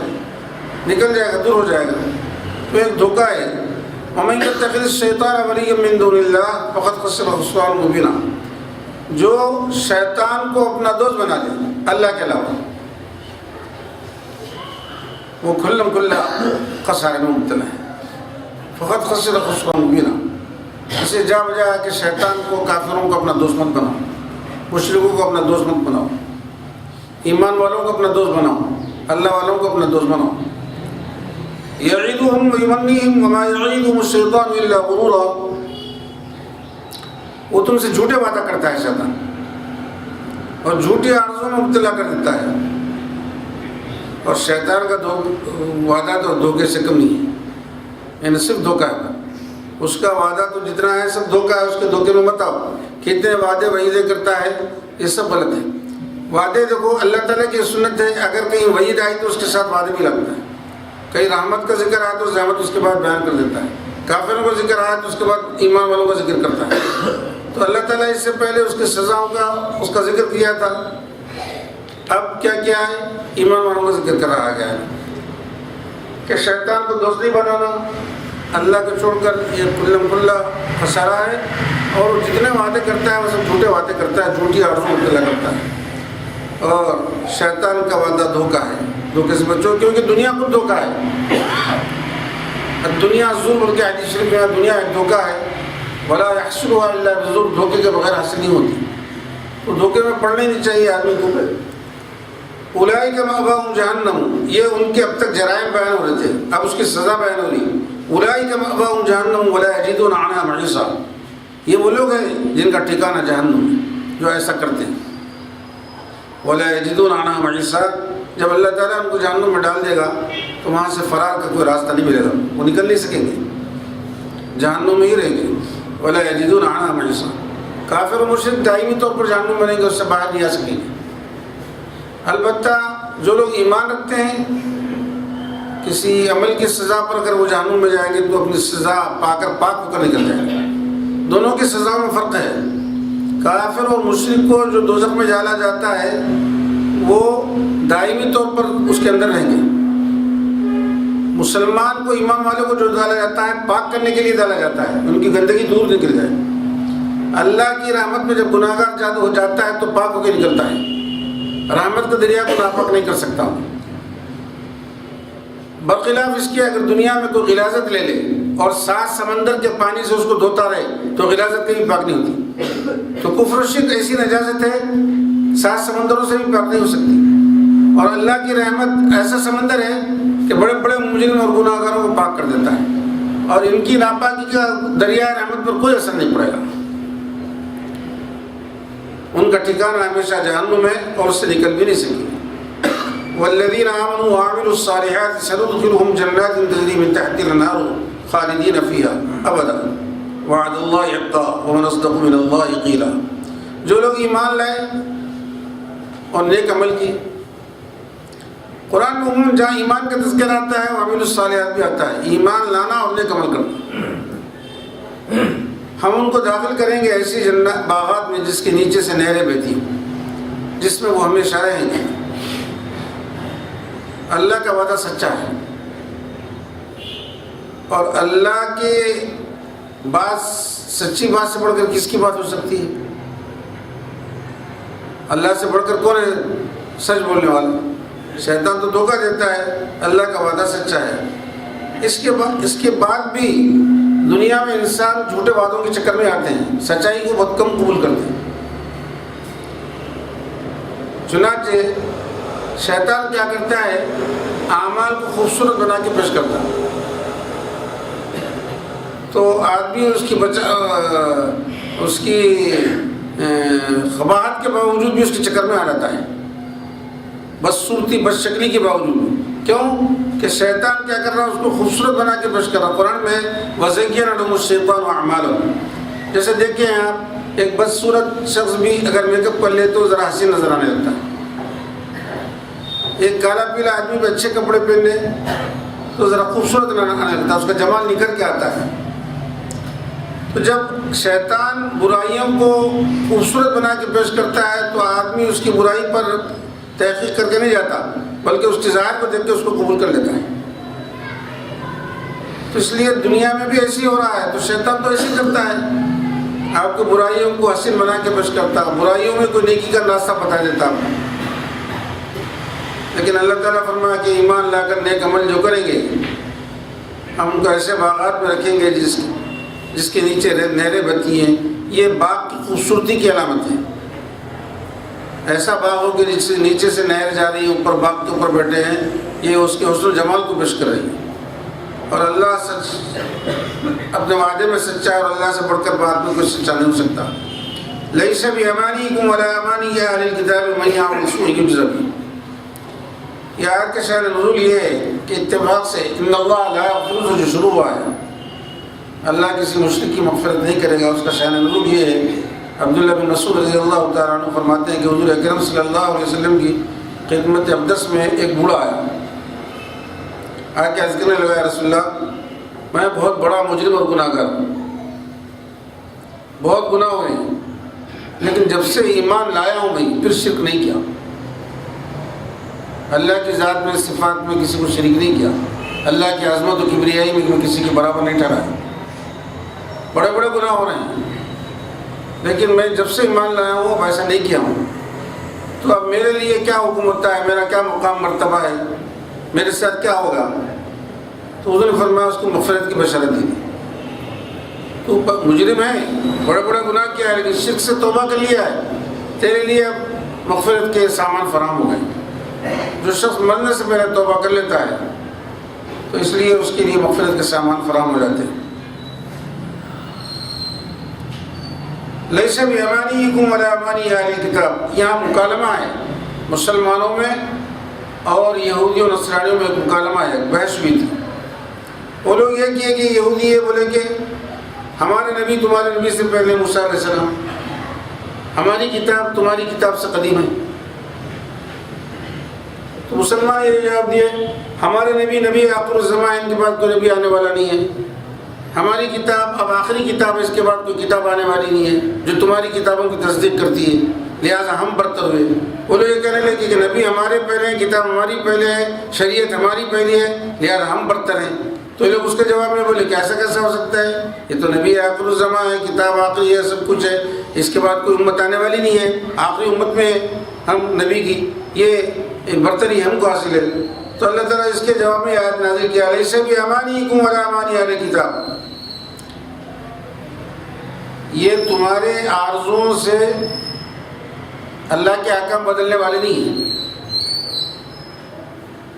نکل جائے گا، دور ہو جائے گا. تو ایک دھوکہ ہے. وَمَن يَتَّخِذِ الشَّيْطَانَ وَلِيًّا مِّن دُونِ اللَّهِ فَقَدْ خَسِرَ خُسْرَانًا مُّبِينًا، جو شیطان کو اپنا دوست بنا لے اللہ کے علاوہ، وہ کھلم کھلا خسارے میں مبتلا ہے. فَقَدْ خَسِرَ خُسْرَانًا مُّبِينًا، اسے جا بجا کہ شیطان کو، کافروں کو اپنا دوست مت بناؤ، مشرکوں کو اپنا دوست مت بناؤ، ایمان والوں کو اپنا دوست بناؤ، اللہ والوں کو اپنا دوست بناؤ. یعیدہم ویمنیہم وما یعیدہم الشیطان الا غرورا، وہ تم سے جھوٹے وعدہ کرتا ہے شیطان، اور جھوٹی آرزوں میں مبتلا کر دیتا ہے. اور شیطان کا وعدہ تو دھوکے سے کم نہیں ہے، یعنی صرف دھوکہ ہے. اس کا وعدہ تو جتنا ہے سب دھوکہ ہے. اس کے دھوکے میں مت آؤ. کتنے وعدے وعیدے کرتا ہے، یہ سب غلط ہے. وعدے دیکھو اللہ تعالیٰ کی سنت ہے، اگر کہیں وعید آئی تو اس کے ساتھ وعدے بھی لگتا ہے. کہیں رحمت کا ذکر آیا تو رحمت اس کے بعد بیان کر دیتا ہے. کافروں کا ذکر آیا تو اس کے بعد ایمان والوں کا ذکر کرتا ہے. تو اللہ تعالیٰ اس سے پہلے اس کی سزاؤں کا اس کا ذکر کیا تھا. اب کیا کیا ہے؟ ایمان والوں کا ذکر کرا گیا ہے کہ شیطان کو دوست نہیں بنانا، اللہ کو چھوڑ کر یہ کلم کلّا خسارہ ہے. اور جتنے وعدے کرتا ہے وہ سب جھوٹے وعدے کرتا ہے، جھوٹی آرزو مبتلا کرتا ہے. اور شیطان کا وعدہ دھوکہ ہے. دھوکے سے بچو کیونکہ دنیا خود دھوکہ ہے. دنیا ظلم کے حدیث شریف میں دنیا ایک دھوکہ ہے. ولا يحصلها الا بالظلم، دھوکے کے بغیر حاصل نہیں ہوتی. تو دھوکے میں پڑنا ہی نہیں چاہیے آدمی کو. اولئک مأواہم جہنم، یہ ان کے اب تک جرائم بیان ہو رہے تھے، اب اس کی سزا بیان ہو رہی. اولئک مأواہم جہنم ولا یجدون عنہا محیصا، یہ وہ لوگ ہیں جن کا ٹھکانہ جہنم ہے جو ایسا کرتے ہیں. ولا یجدون عنہا محیصا، جب اللہ تعالیٰ ان کو جہنم میں ڈال دے گا تو وہاں سے فرار کا کوئی راستہ نہیں ملے گا، وہ نکل نہیں سکیں گے، جہنم میں ہی رہیں گے. ولا یجدون عنہا محیصا، کافر و مشرک دائمی طور پر جہنم میں رہیں گے، اس سے باہر نہیں آ سکیں گے. البتہ جو لوگ ایمان رکھتے ہیں کسی عمل کی سزا پر اگر وہ جہنم میں جائیں گے تو اپنی سزا پا کر پاک ہو کر نکل جائیں گے. دونوں کی سزا میں فرق ہے. کافر اور مشرک کو جو دوزخ میں ڈالا جاتا ہے وہ دائمی طور پر اس کے اندر رہیں گے. مسلمان کو، ایمان والوں کو جو ڈالا جاتا ہے پاک کرنے کے لیے ڈالا جاتا ہے، ان کی گندگی دور نکل جائے. اللہ کی رحمت میں جب گناہ گار زیادہ ہو جاتا ہے تو پاک ہو کے نکلتا ہے. رحمت کا دریا کو ناپاک نہیں کر سکتا. برخلاف اس کے اگر دنیا میں کوئی غلاظت لے لے اور 7 سمندر کے پانی سے اس کو دھوتا رہے تو غلاظت کبھی پاک نہیں ہوتی. تو کفر و شرک ایسی نجاست ہے 7 سمندروں سے بھی پاک نہیں ہو سکتی. اور اللہ کی رحمت ایسا سمندر ہے کہ بڑے بڑے مجرم اور گناہ گاروں کو پاک کر دیتا ہے، اور ان کی ناپاکی کا دریائے رحمت پر کوئی اثر نہیں پڑے گا. ان کا ٹھکانہ ہمیشہ جہنم ہے اور اس سے نکل بھی نہیں سکیں. والذین آمنوا وعملوا الصالحات سندخلهم جنات تجری من تحتها الانہار خالدین فیہا ابدا وعد اللہ حقا ومن اصدق من اللہ قیلا. جو لوگ ایمان لائے اور نیک عمل کی، قرآن میں عموماً جہاں ایمان کا تذکرہ آتا ہے وعملوا الصالحات بھی آتا ہے، ایمان لانا اور نیک عمل کرنا. ہم ان کو داخل کریں گے ایسی جنت باغات میں جس کے نیچے سے نہریں بہتی ہیں، جس میں وہ ہمیشہ رہیں گے. اللہ کا وعدہ سچا ہے، اور اللہ کے بات سچی بات سے بڑھ کر کس کی بات ہو سکتی ہے؟ اللہ سے بڑھ کر کون ہے سچ بولنے والا؟ شیطان تو دھوکہ دیتا ہے، اللہ کا وعدہ سچا ہے. اس کے بعد بھی دنیا میں انسان جھوٹے وعدوں کے چکر میں آتے ہیں، سچائی کو بہت کم قبول کرتے ہیں. چنانچہ شیطان کیا کرتا ہے؟ اعمال کو خوبصورت بنا کے پیش کرتا ہے. تو آدمی اس کی قباحت کے باوجود بھی اس کے چکر میں آ جاتا ہے، بدصورتی بد شکلی کے باوجود. کیوں کہ شیطان کیا کر رہا ہے؟ اس کو خوبصورت بنا کے پیش کر رہا. قرآن میں وَزَيَّنَ لَهُمُ الشَّيْطَانُ أَعْمَالَهُمْ، جیسے دیکھیں آپ ایک بدصورت شخص بھی اگر میک اپ کر لے تو ذرا حسین نظر آنے لگتا ہے. ایک کالا پیلا آدمی بھی اچھے کپڑے پہن لے تو ذرا خوبصورت آنے لگتا ہے، اس کا جمال نکھر کے آتا ہے. تو جب شیطان برائیوں کو خوبصورت بنا کے پیش کرتا ہے تو آدمی اس کی برائی پر تحقیق کر کے نہیں جاتا، بلکہ اس کے ظاہر کو دیکھ کے اس کو قبول کر لیتا ہے. تو اس لیے دنیا میں بھی ایسی ہو رہا ہے. تو شیطان تو ایسے کرتا ہے، آپ کو برائیوں کو حسین بنا کے پیش کرتا، برائیوں میں کوئی نیکی کا راستہ بتا دیتا. لیکن اللہ تعالیٰ فرمایا کہ ایمان لا کر نیک عمل جو کریں گے ہم ان کو ایسے باغات میں رکھیں گے جس کے نیچے نہریں بہتی ہیں. یہ باغ کی خوبصورتی کی علامت ہے. ایسا باغ ہو کہ جس سے نیچے سے نہر جا رہی ہے، اوپر باغ کے اوپر بیٹھے ہیں، یہ اس کے حسن و جمال کو پیش کر رہی ہے. اور اللہ اپنے وعدے میں سچا ہے، اور اللہ سے بڑھ کر بات میں کوئی سچا نہیں ہو سکتا. لَيْسَ بِأَمَانِيكُمْ وَلَا أَمَانِيَّ أَهْلِ الْكِتَابِ مَنْ يَعْمَلْ سُوءًا يُجْزَ بِهِ. یہ آیت کا شأن نزول یہ ہے کہ اتفاق سے ان اللہ لا یغفر جو شروع ہوا ہے، اللہ کسی مشرک کی مغفرت نہیں کرے گا. اس کا شأن نزول یہ ہے، عبداللہ بن مسعود رضی اللہ تعالیٰ عنہ فرماتے ہیں کہ حضور اکرم صلی اللہ علیہ وسلم کی خدمت اقدس میں ایک بوڑھا آیا کہ عرض کرنے لگا، یا رسول اللہ میں بہت بڑا مجرم اور گناہ گار ہوں، بہت گناہ ہوئے ہیں، لیکن جب سے ایمان لایا ہوں میں پھر شرک نہیں کیا، اللہ کی ذات میں صفات میں کسی کو شریک نہیں کیا، اللہ کی عظمت و کبریائی میں کسی کے برابر نہیں ٹھہرایا۔ بڑے بڑے گناہ ہو رہے ہیں، لیکن میں جب سے ایمان لایا ہوں ویسا نہیں کیا ہوں، تو اب میرے لیے کیا حکم ہوتا ہے، میرا کیا مقام مرتبہ ہے، میرے ساتھ کیا ہوگا؟ تو حضور نے فرمایا اس کو مغفرت کی بشارت دی۔ تو مجرم ہے، بڑے بڑے گناہ کیا ہے، لیکن شرک سے توبہ کر لیا ہے، تیرے لیے اب مغفرت کے سامان فراہم ہو گئے۔ جو شخص مرنے سے پہلے توبہ کر لیتا ہے تو اس لیے اس کے لیے مغفرت کے سامان فراہم ہو جاتے ہیں۔ لیس بِأَمَانِيِّكُمْ وَلَا أَمَانِيَّ أَهْلِ الْكِتَابِ، یہاں مکالمہ ہے مسلمانوں میں اور یہودیوں اور نصرانیوں میں، ایک مکالمہ ہے، بحث ہوئی تھی۔ وہ لوگ یہ کیے کہ یہودی یہ بولے کہ ہمارے نبی تمہارے نبی سے پہلے موسیٰ علیہ السلام، ہماری کتاب تمہاری کتاب سے قدیم ہے۔ تو مسلمان یہ جواب دیے ہمارے نبی آخر الزمان، ان کے بعد کوئی نبی آنے والا نہیں ہے، ہماری کتاب اب آخری کتاب ہے، اس کے بعد کوئی کتاب آنے والی نہیں ہے جو تمہاری کتابوں کی تصدیق کرتی ہے، لہٰذا ہم برتر ہوئے۔ وہ لوگ یہ کہنے لگے کہ نبی ہمارے پہلے ہیں، کتاب ہماری پہلے ہے، شریعت ہماری پہلے ہے، لہٰذا ہم برتر ہیں۔ تو یہ لوگ اس کے جواب میں بولے کہ ایسا کیسا ہو سکتا ہے، یہ تو نبی آخر الزمان ہے، کتاب آخری ہے، سب کچھ ہے، اس کے بعد کوئی امت آنے والی نہیں ہے، آخری امت میں ہم نبی کی یہ برتری ہم کو حاصل ہے۔ تو اللہ تعالیٰ اس کے جواب میں آیت نازل کیا، لیس بِأَمَانِيِّكُمْ وَلَا أَمَانِيَّ أَهْلِ الْكِتَابِ، یہ تمہارے آرزوؤں سے اللہ کے احکام بدلنے والے نہیں ہیں،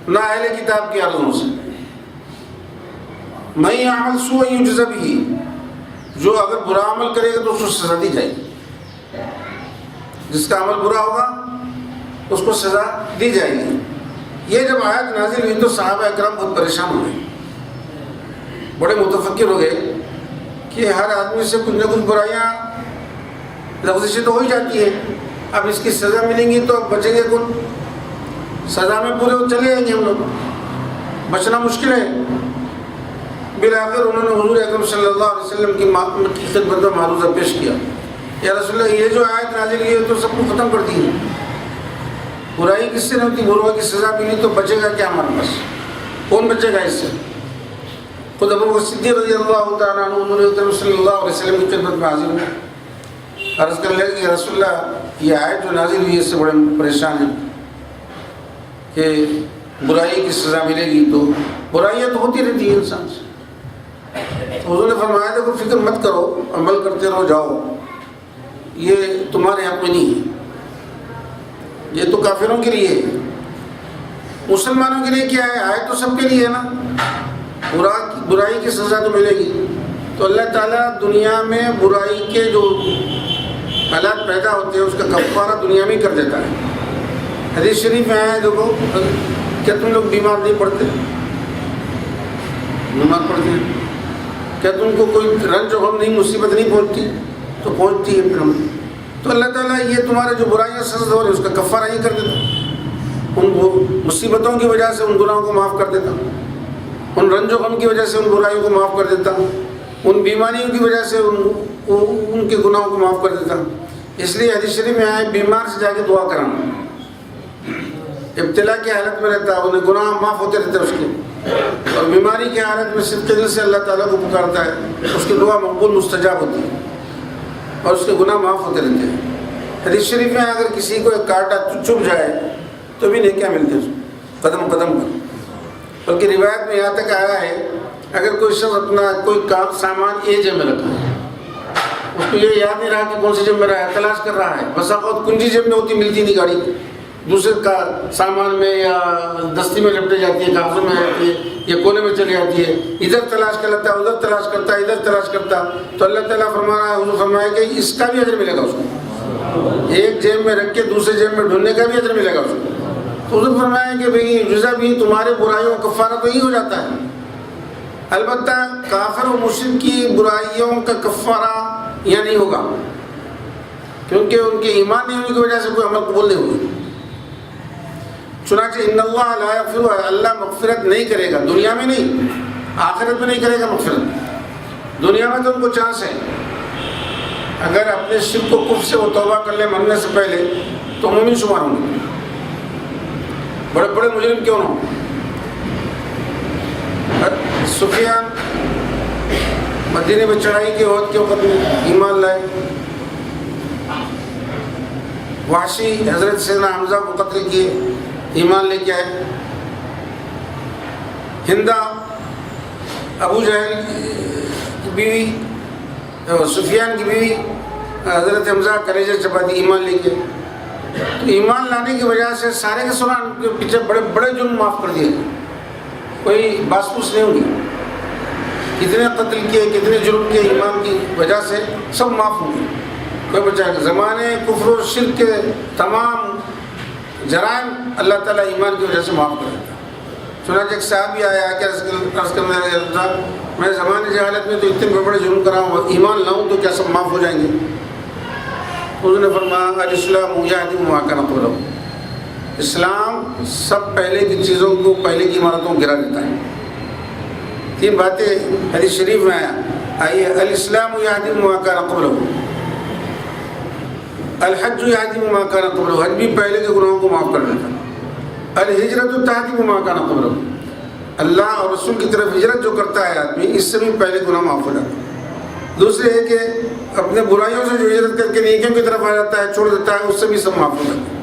نہ اہل کتاب کے آرزوؤں سے۔ مَن يَعْمَلْ سُوءًا يُجْزَ بِهِ، جو اگر برا عمل کرے گا تو اس کو سزا دی جائے گی، جس کا عمل برا ہوگا اس کو سزا دی جائے گی۔ یہ جب آیت نازل ہوئی تو صحابہ اکرام بہت پریشان ہو گئے، بڑے متفکر ہو گئے کہ ہر آدمی سے کچھ نہ کچھ برائیاں لفظ سے تو ہو ہی جاتی ہے، اب اس کی سزا ملیں گی تو بچیں گے کون؟ سزا میں پورے چلے جائیں گے ہم لوگ، بچنا مشکل ہے۔ بالآخر انہوں نے حضور اکرم صلی اللہ علیہ وسلم کی خدمت میں معروضہ پیش کیا، یا رسول اللہ یہ جو آیت نازل ہوئی ہے تو سب کو ختم کر دی ہے، برائی کس سے نہیں ہوتی، برائی کی سزا ملی تو بچے گا کیا ہمارے پاس، کون بچے گا اس سے؟ خود ابو بکر صدیق رضی اللہ تعالیٰ عنہ حضور اکرم صلی اللہ علیہ وسلم کی خدمت میں حاضر ہوئے، عرض کر لگے کہ رسول اللہ یہ آیت جو نازل ہوئی ہے اس سے بڑے پریشان ہیں کہ برائی کی سزا ملے گی، تو برائیاں تو ہوتی رہتی ہیں انسان سے۔ تو حضور نے فرمایا دیکھو فکر مت کرو، عمل کرتے رہو جاؤ، یہ تمہارے حق میں نہیں ہے، یہ تو کافروں کے لیے ہے، مسلمانوں کے لیے کیا ہے؟ آیت تو سب کے لیے ہے نا، برائی کی سزا تو ملے گی۔ تو اللہ تعالیٰ دنیا میں برائی کے جو حالات پیدا ہوتے ہیں اس کا کفارہ دنیا میں ہی کر دیتا ہے۔ حدیث شریف میں آیا ہے دیکھو، کیا تم لوگ بیمار نہیں پڑتے؟ بیمار پڑتے ہیں، کیا تم کو کوئی رنج و غم نہیں، مصیبت نہیں پہنچتی؟ تو پہنچتی ہے پھر ہم۔ تو اللہ تعالیٰ یہ تمہارے جو برائیاں سزا ہو رہی ہے اس کا کفارہ ہی کر دیتا، ان مصیبتوں کی وجہ سے ان گناہوں کو معاف کر دیتا، ان رنج و غم کی وجہ سے ان برائیوں کو معاف کر دیتا ہوں، ان بیماریوں کی وجہ سے ان کے گناہوں کو معاف کر دیتا ہوں۔ اس لیے حدیث شریف میں آئے بیمار سے جا کے دعا کرانا، ابتلا کی حالت میں رہتا ہے انہیں گناہ معاف ہوتے رہتے ہیں اس کے، اور بیماری کی حالت میں صدق دل سے اللہ تعالیٰ کو پکارتا ہے، اس کی دعا مقبول مستجاب ہوتی ہے اور اس کے گناہ معاف ہوتے رہتے ہیں۔ حدیث شریف میں اگر کسی کو ایک کانٹا چبھ جائے تو بھی نیکیاں ملتی ہیں اس کو قدم قدم پر، بلکہ روایت میں یہاں تک آیا ہے اگر کوئی شخص اپنا کوئی سامان ایک جیب میں رکھا ہے، اس کو یہ یاد نہیں رہا کہ کون سی جیب میں رہا ہے، تلاش کر رہا ہے، بس اوقات کنجی جیب میں ہوتی ملتی نہیں گاڑی، دوسرے کا سامان میں یا دستی میں لپٹے جاتی ہے، کاغذوں میں جاتی ہے یا کونے میں چلی جاتی ہے، ادھر تلاش کر لیتا ہے، ادھر تلاش کرتا ہے، ادھر تلاش کرتا، تو اللہ تعالیٰ فرمایا کہ اس کا بھی اجر ملے گا اس کو، ایک جیب میں رکھ کے دوسرے جیب میں ڈھونڈنے کا بھی اجر ملے گا اس کو۔ تو حضور فرمایا کہ بھئی جزا بھی تمہارے برائیوں کا کفارہ تو ہی ہو جاتا ہے، البتہ کافر و مشرک کی برائیوں کا کفارہ یہ نہیں ہوگا، کیونکہ ان کے ایمان نہیں ہونے کی وجہ سے کوئی عمل قبول نہیں ہوگی۔ چنانچہ ان اللہ لا یغفر، اللہ مغفرت نہیں کرے گا، دنیا میں نہیں، آخرت میں نہیں کرے گا مغفرت، دنیا میں تو ان کو چانس ہے، اگر اپنے شرک و کفر سے وہ توبہ کر لے مرنے سے پہلے تو مومن شمار ہوں گے، بڑے بڑے مجرم کیوں نہ ہوں۔ سفیان مدینے میں چڑھائی کے عہد کے وقت میں ایمان لائے، وحشی حضرت سیدنا حمزہ کو قتل کیے، ایمان لے کے آئے، ہندا ابو جہل کی بیوی، سفیان کی بیوی حضرت حمزہ کلیجہ چبا دی، ایمان لے کے۔ تو ایمان لانے کی وجہ سے سارے کے سنا ان کے پیچھے بڑے بڑے جرم معاف کر دیے، کوئی باس پوس نہیں ہوگی، کتنے قتل کیے کتنے جرم کیے ایمان کی وجہ سے سب معاف ہوں گے، کوئی بچہ زمانے کفر و شرک کے تمام جرائم اللہ تعالیٰ ایمان کی وجہ سے معاف کر دیتا۔ چنانچہ ایک صحابی آیا کہ عرض کرنے لگا میں زمانے جہالت میں تو اتنے بڑے جرم کر رہا ہوں، ایمان لاؤں تو کیا سب معاف ہو جائیں گے؟ انہوں نے فرمایا الاسلام یہدم ما کان قبلہ، اسلام سب پہلے کی چیزوں کو، پہلے کی عمارتوں کو گرا دیتا ہے۔ تین باتیں حدیث شریف میں آئی ہے، الاسلام یہدم ما کان قبلہ، الحج یہدم ما کان قبلہ، حج بھی پہلے کے گناہوں کو معاف کر دیتا ہے، الہجرت تہدم ما کان قبلہ، اللہ اور رسول کی طرف ہجرت جو کرتا ہے آدمی اس سے بھی پہلے گناہ معاف ہو جاتا ہے۔ دوسرے ہے کہ اپنے برائیوں سے جو ہجرت کر کے نیکیوں کی طرف آ جاتا ہے، چھوڑ دیتا ہے، اس سے بھی سب معاف ہو جاتا ہے۔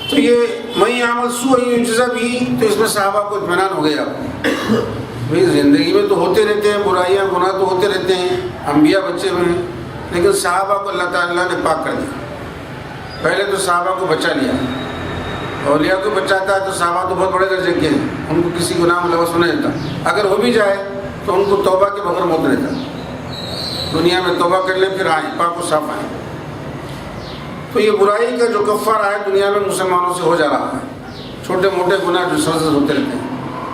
تو یہ میں عمل سوء یجزا بھی، تو اس میں صحابہ کو اطمینان ہو گیا بھائی زندگی میں تو ہوتے رہتے ہیں برائیاں گناہ تو ہوتے رہتے ہیں، انبیاء بچے ہوئے ہیں، لیکن صحابہ کو اللہ تعالیٰ نے پاک کر دیا۔ پہلے تو صحابہ کو بچا لیا، اولیاء کو بچاتا ہے تو صحابہ تو بہت بڑے درجے کے ہیں، ان کو کسی گناہ میں لوث نہیں دیتا، اگر ہو بھی جائے تو ان کو توبہ کے بغیر موت دیتا، دنیا میں توبہ کر لیں پھر آئیں، پاک و صاف آئیں۔ تو یہ برائی کا جو کفارہ ہے دنیا میں مسلمانوں سے ہو جا رہا ہے، چھوٹے موٹے گناہ جو سرزد ہوتے رہتے ہیں۔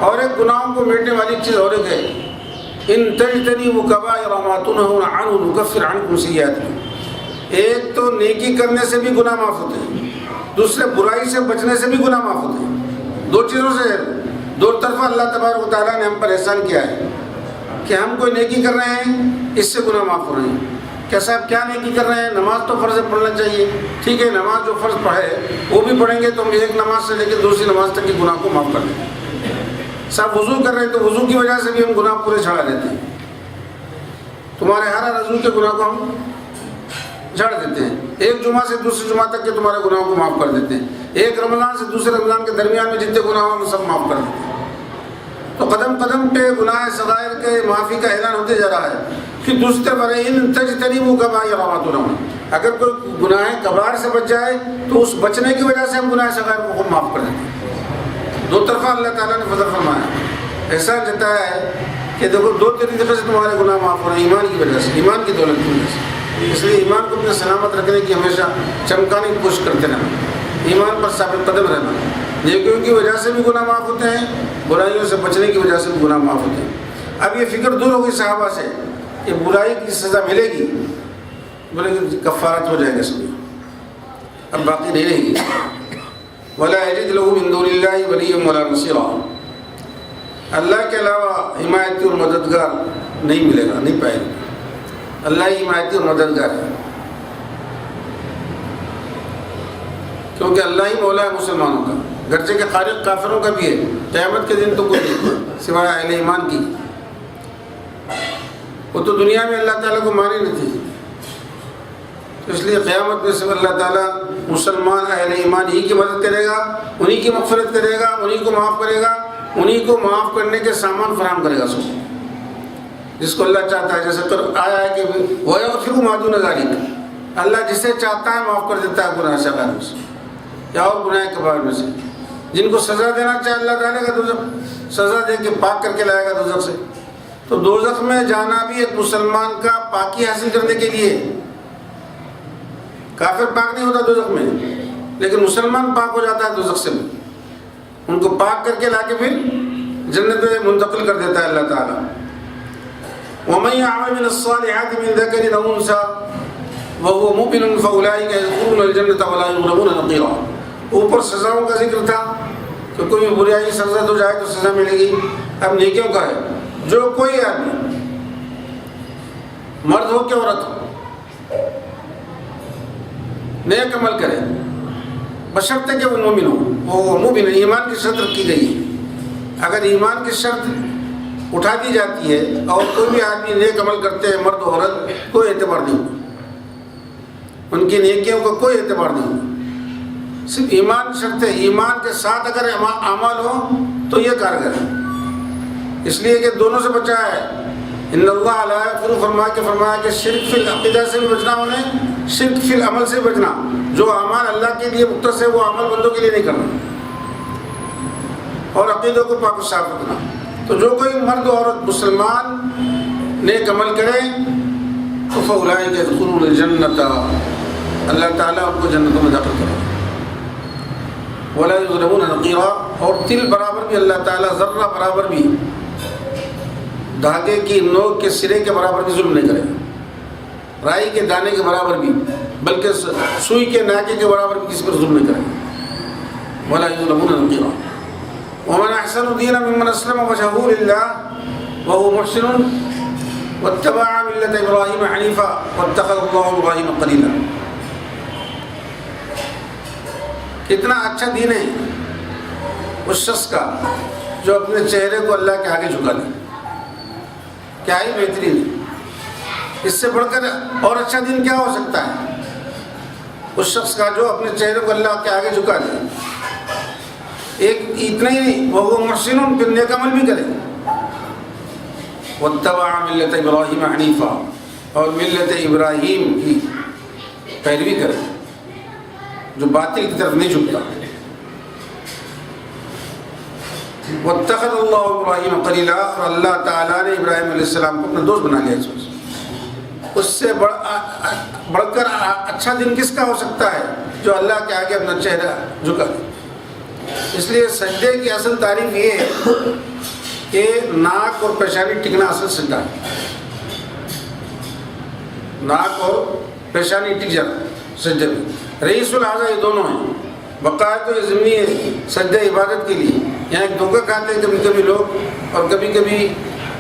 اور ایک گناہوں کو میٹنے والی چیز اور ایک ہے، ان تجتنبوا کبائر ما تنہون عنہ نکفر عنکم سیئاتکم، ایک تو نیکی کرنے سے بھی گناہ معاف ہوتے ہیں، دوسرے برائی سے بچنے سے بھی گناہ معاف ہوتے ہیں۔ دو چیزوں سے، دو طرفہ اللہ تبارک و تعالیٰ نے ہم پر احسان کیا ہے کہ ہم کوئی نیکی کر رہے ہیں اس سے گناہ معاف ہو رہے ہیں۔ کیا صاحب کیا نیکی کر رہے ہیں؟ نماز تو فرض پڑھنا چاہیے، ٹھیک ہے، نماز جو فرض پڑھے وہ بھی پڑھیں گے تو ہم ایک نماز سے لے کے دوسری نماز تک کے گناہ کو معاف کر دیں گے۔ صاحب وضو کر رہے ہیں تو وضو کی وجہ سے بھی ہم گناہ پورے چھڑا دیتے ہیں، تمہارے ہر وضو کے گناہ کو ہم جھاڑ دیتے ہیں، ایک جمعہ سے دوسری جمعہ تک کے تمہارے گناہوں کو معاف کر دیتے ہیں، ایک رمضان سے دوسرے رمضان کے درمیان میں جتنے گناہ ہوں سب معاف کر دیتے ہیں۔ تو قدم قدم پہ گناہ صغائر کے معافی کا اعلان ہوتے جا رہا ہے۔ پھر دوسرے بارے ان تجتنبوا کبائر ما تنہون، اگر کوئی گناہ کبائر سے بچ جائے تو اس بچنے کی وجہ سے ہم گناہ صغائر کو معاف کر دیتے ہیں۔ دو طرفہ اللہ تعالیٰ نے فضل فرمایا، احسان جتایا ہے کہ دیکھو دو طریقے سے تمہارے گناہ معاف ہو رہے ہیں، ایمان کی وجہ سے، ایمان کی دولت کی وجہ سے۔ اس لیے ایمان کو اپنے سلامت رکھنے کی ہمیشہ چمکانے کی کوشش کرتے رہنا، ایمان پر ثابت قدم رہنا، نیکیوں کی وجہ سے بھی گناہ معاف ہوتے ہیں، برائیوں سے بچنے کی وجہ سے بھی گناہ معاف ہوتے ہیں۔ اب یہ فکر دور ہو گئی صحابہ سے کہ برائی کی سزا ملے گی، بولے کہ کفارت ہو جائے گا سب، اب باقی نہیں رہے گی۔ وَلَا يَجِدْ لَهُ مِن دُونِ اللَّهِ وَلِيًّا وَلَا نَصِيرًا، اللہ کے علاوہ حمایتی اور مددگار نہیں ملے گا، نہیں پائے گا، اللہ ہی حمایتی اور مددگار ہے، کیونکہ اللہ ہی مولا ہے مسلمانوں کا، گرچہ کہ خالق کافروں کا بھی ہے، قیامت کے دن تو کوئی نہیں سوائے اہل ایمان کی، وہ تو دنیا میں اللہ تعالیٰ کو مانی نہیں تھی، تو اس لیے قیامت میں صرف اللہ تعالیٰ مسلمان اہل ایمان ہی کی مدد کرے گا، انہی کی مغفرت کرے گا، انہی کو معاف کرے گا، انہی کو معاف کرنے کے سامان فراہم کرے گا سب، جس کو اللہ چاہتا ہے، جیسے آیا ہے کہ وَيَغْفِرُ مَا دُونَ ذَلِكَ، اللہ جسے چاہتا ہے معاف کر دیتا ہے گناہ صغائر میں سے یا اور گناہ کبائر میں سے۔ جن کو سزا دینا چاہے اللہ تعالیٰ کا دوزخ سزا دے کے پاک کر کے لائے گا دوزخ سے، تو دوزخ میں جانا بھی ایک مسلمان کا پاکی حاصل کرنے کے لیے، کافر پاک نہیں ہوتا دوزخ میں، لیکن مسلمان پاک ہو جاتا ہے دوزخ سے بھی، ان کو پاک کر کے لا کے پھر جنت میں منتقل کر دیتا ہے اللہ تعالیٰ۔ وَمَن يَعْمَلْ مِنَ الصَّالِحَاتِ مِن ذَكَرٍ أَوْ أُنثَىٰ وَهُوَ مُؤْمِنٌ فَأُولَٰئِكَ يَدْخُلُونَ الْجَنَّةَ وَلَا يُظْلَمُونَ نَقِيرًا، اوپر سزاؤں کا ذکر تھا، کہ کوئی برائی سرزد ہو جائے تو سزا ملے گی. اب نیکیوں کا ہے، جو کوئی آدمی مرد ہو کہ عورت ہو نیک عمل کرے بشرطے کہ وہ مومن ہو. وہ مومن ایمان کی شرط رکھی گئی ہے. اگر ایمان کی شرط اٹھا دی جاتی ہے اور کوئی بھی آدمی نیک عمل کرتے ہیں مرد و عورت، کوئی اعتبار نہیں ہوگا، ان کی نیکیوں کو کوئی اعتبار نہیں ہوگا. صرف ایمان شرط ہے. ایمان کے ساتھ اگر اعمال ہو تو یہ کارگر ہے. اس لیے کہ دونوں سے بچا ہے. ان اللہ لا یغفر فرمایا کہ شرک فی العقیدہ سے بھی بچنا، انہیں شرک فی العمل سے بچنا. جو اعمال اللہ کے لیے مختص ہے وہ عمل بندوں کے لیے نہیں کرنا، اور عقیدوں کو پاک و صاف رکھنا. تو جو کوئی مرد و عورت مسلمان نیک عمل کرے تو فاولئک یدخلون الجنۃ، اللہ تعالیٰ ان کو جنتوں میں داخل کرے. ولا یظلمون نقیرا، اور تل برابر بھی اللہ تعالیٰ ذرہ برابر بھی، دھاگے کی نوک کے سرے کے برابر بھی ظلم نہیں کرے گا، رائی کے دانے کے برابر بھی، بلکہ سوئی کے ناکے کے برابر بھی کسی پر ظلم نہیں کرے گا. ولا یظلمون نقیرا. ومن احسن دینا ممن اسلم وجهه لله وهو محسن واتبع ملة ابراہیم حنیفا واتخذ اللہ ابراہیم خلیلا. کتنا اچھا دین ہے اس شخص کا جو اپنے چہرے کو اللہ کے آگے جھکا دے. کیا ہی بہترین ہے، اس سے بڑھ کر اور اچھا دین کیا ہو سکتا ہے؟ اس شخص کا جو اپنے چہرے کو اللہ کے آگے جھکا دے. ایک اتنا ہی نہیں، وہ محسن پھر نیک عمل بھی کرے. واتبع ملت ابراہیم حنیفا، اور ملت ابراہیم کی پیروی کرے، جو باطل کی طرف نہیں جھکتا. واتخذ اللہ ابراہیم خلیلا، اور اللہ تعالیٰ نے ابراہیم علیہ السلام کو اپنا دوست بنا لیا. اس سے بڑھ کر اچھا دن کس کا ہو سکتا ہے جو اللہ کے آگے اپنا چہرہ جھکا دے. اس لیے سجدے کی اصل تعریف یہ ہے کہ ناک اور پیشانی ٹکنا اصل سجدہ ہے. ناک اور پیشانی ٹک جانا سجدے میں. رئیس الاعضاء یہ دونوں ہیں. بقایا تو یہ ضمنی ہے سجدہ عبادت کے لیے. یہاں ایک دھوکہ کھاتے ہیں کبھی کبھی لوگ، اور کبھی کبھی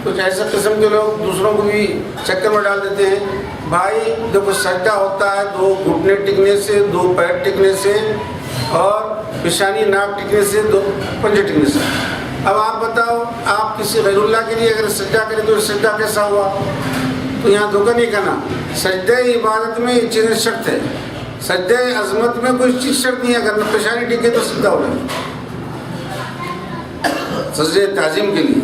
کچھ ایسے قسم کے لوگ دوسروں کو بھی چکر میں ڈال دیتے ہیں. بھائی دیکھو سجدہ ہوتا ہے 2 گھٹنے ٹکنے سے، 2 پیر ٹکنے سے، اور پیشانی ناک ٹکنے سے، 2 پنجے ٹکنے سے. اب آپ بتاؤ، آپ کسی غیر اللہ کے لیے اگر سجدہ کریں تو سجدہ کیسا ہوا؟ تو یہاں دھوکہ نہیں کرنا. سجدہ عبادت میں یہ چیزیں شرط ہے. سجدہ عظمت میں کوئی چیز شرط نہیں ہے. اگر پیشانی ٹکے تو سجدہ ہو رہا ہے. سجدہ تعظیم کے لیے،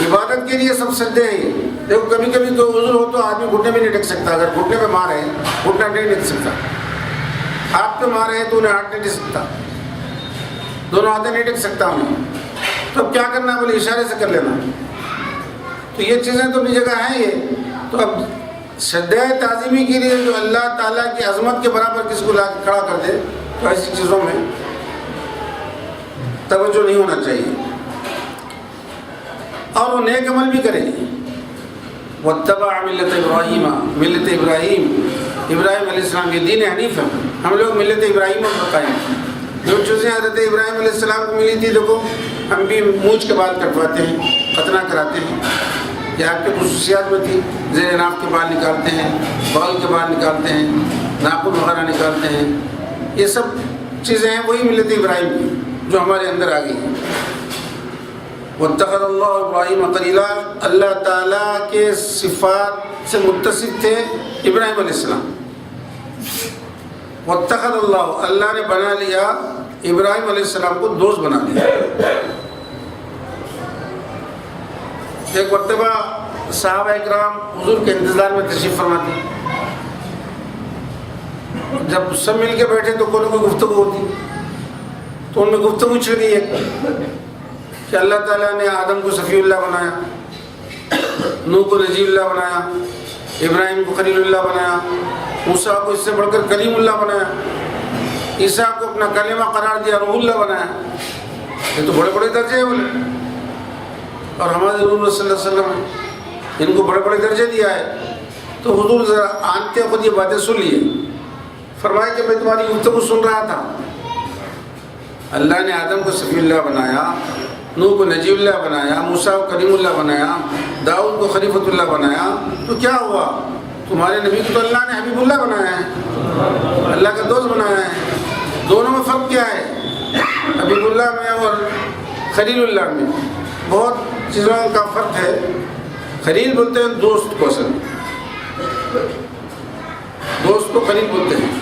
عبادت کے لیے سب سجدے ہیں. دیکھو کبھی کبھی تو عذر ہو تو آدمی گھٹنے میں نہیں ٹک سکتا. اگر گھٹنے پہ مار ہے، گھٹنا نہیں ٹک سکتا. ہاتھ پہ مار ہے تو انہیں ہاتھ نہیں ٹک سکتا، دونوں ہاتھیں نہیں ٹک سکتا انہیں. تو اب کیا کرنا؟ بولے اشارے سے کر لینا. تو یہ چیزیں تو اپنی جگہ ہیں. یہ تو اب سجدہ تعظیمی کے لیے جو اللہ تعالیٰ کی عظمت کے برابر کس کو لا کے کھڑا کر دے، تو ایسی چیزوں میں توجہ نہیں ہونا چاہیے. اور وہ نیک عمل بھی کرے. واتبع ملت ابراہیم، ملت ابراہیم، ابراہیم علیہ السلام کے دین حنیف ہے. ہم لوگ ملت ابراہیم پر قائم ہیں. جو چیزیں حضرت ابراہیم علیہ السلام کو ملی تھی، دیکھو ہم بھی مونچھ کے بال کٹواتے ہیں، ختنہ کراتے ہیں. یہ آپ کے خصوصیات میں تھی. زیر ناف کے بال نکالتے ہیں، بغل کے بال نکالتے ہیں، ناخن وغیرہ نکالتے ہیں. یہ سب چیزیں ہیں وہی ملت ابراہیم کی جو ہمارے اندر آ گئی ہیں. واتخذ اللہ ابراہیم خلیلا، اللہ تعالیٰ کے صفات سے متصف تھے ابراہیم علیہ السلام. واتخذ اللہ، اللہ نے بنا لیا ابراہیم علیہ السلام کو دوست بنا لیا. ایک مرتبہ صحابہ اکرام حضور کے انتظار میں تشریف فرما تھے. جب سب مل کے بیٹھے تو کوئی نہ کوئی گفتگو ہوتی، تو ان میں گفتگو چھڑ گئی ہے کہ اللہ تعالیٰ نے آدم کو صفی اللہ بنایا، نوح کو نجی اللہ بنایا، ابراہیم کو خلیل اللہ بنایا، موسیٰ کو اس سے بڑھ کر کلیم اللہ بنایا، عیسیٰ کو اپنا کلمہ قرار دیا، روح اللہ بنایا. یہ تو بڑے بڑے درجے ہیں بولے. اور ہمارے حضور صلی اللہ علیہ وسلم نے ان کو بڑے بڑے درجے دیا ہے. تو حضور ذرا آنتے خود یہ باتیں سن لیے. فرمایا کہ میں تمہاری گفتگو سن رہا تھا اللہ نے آدم کو صفی اللہ بنایا، نوح کو نجی اللہ بنایا، موسیٰ کو کلیم اللہ بنایا، داؤد کو خلیفۃ اللہ بنایا، تو کیا ہوا؟ تمہارے نبی کو تو اللہ نے حبیب اللہ بنایا ہے، اللہ کا دوست بنایا ہے۔ دونوں میں فرق کیا ہے؟ حبیب اللہ میں اور خلیل اللہ میں بہت چیزوں کا فرق ہے۔ خلیل بولتے ہیں دوست کو، اصل دوست کو خلیل بولتے ہیں۔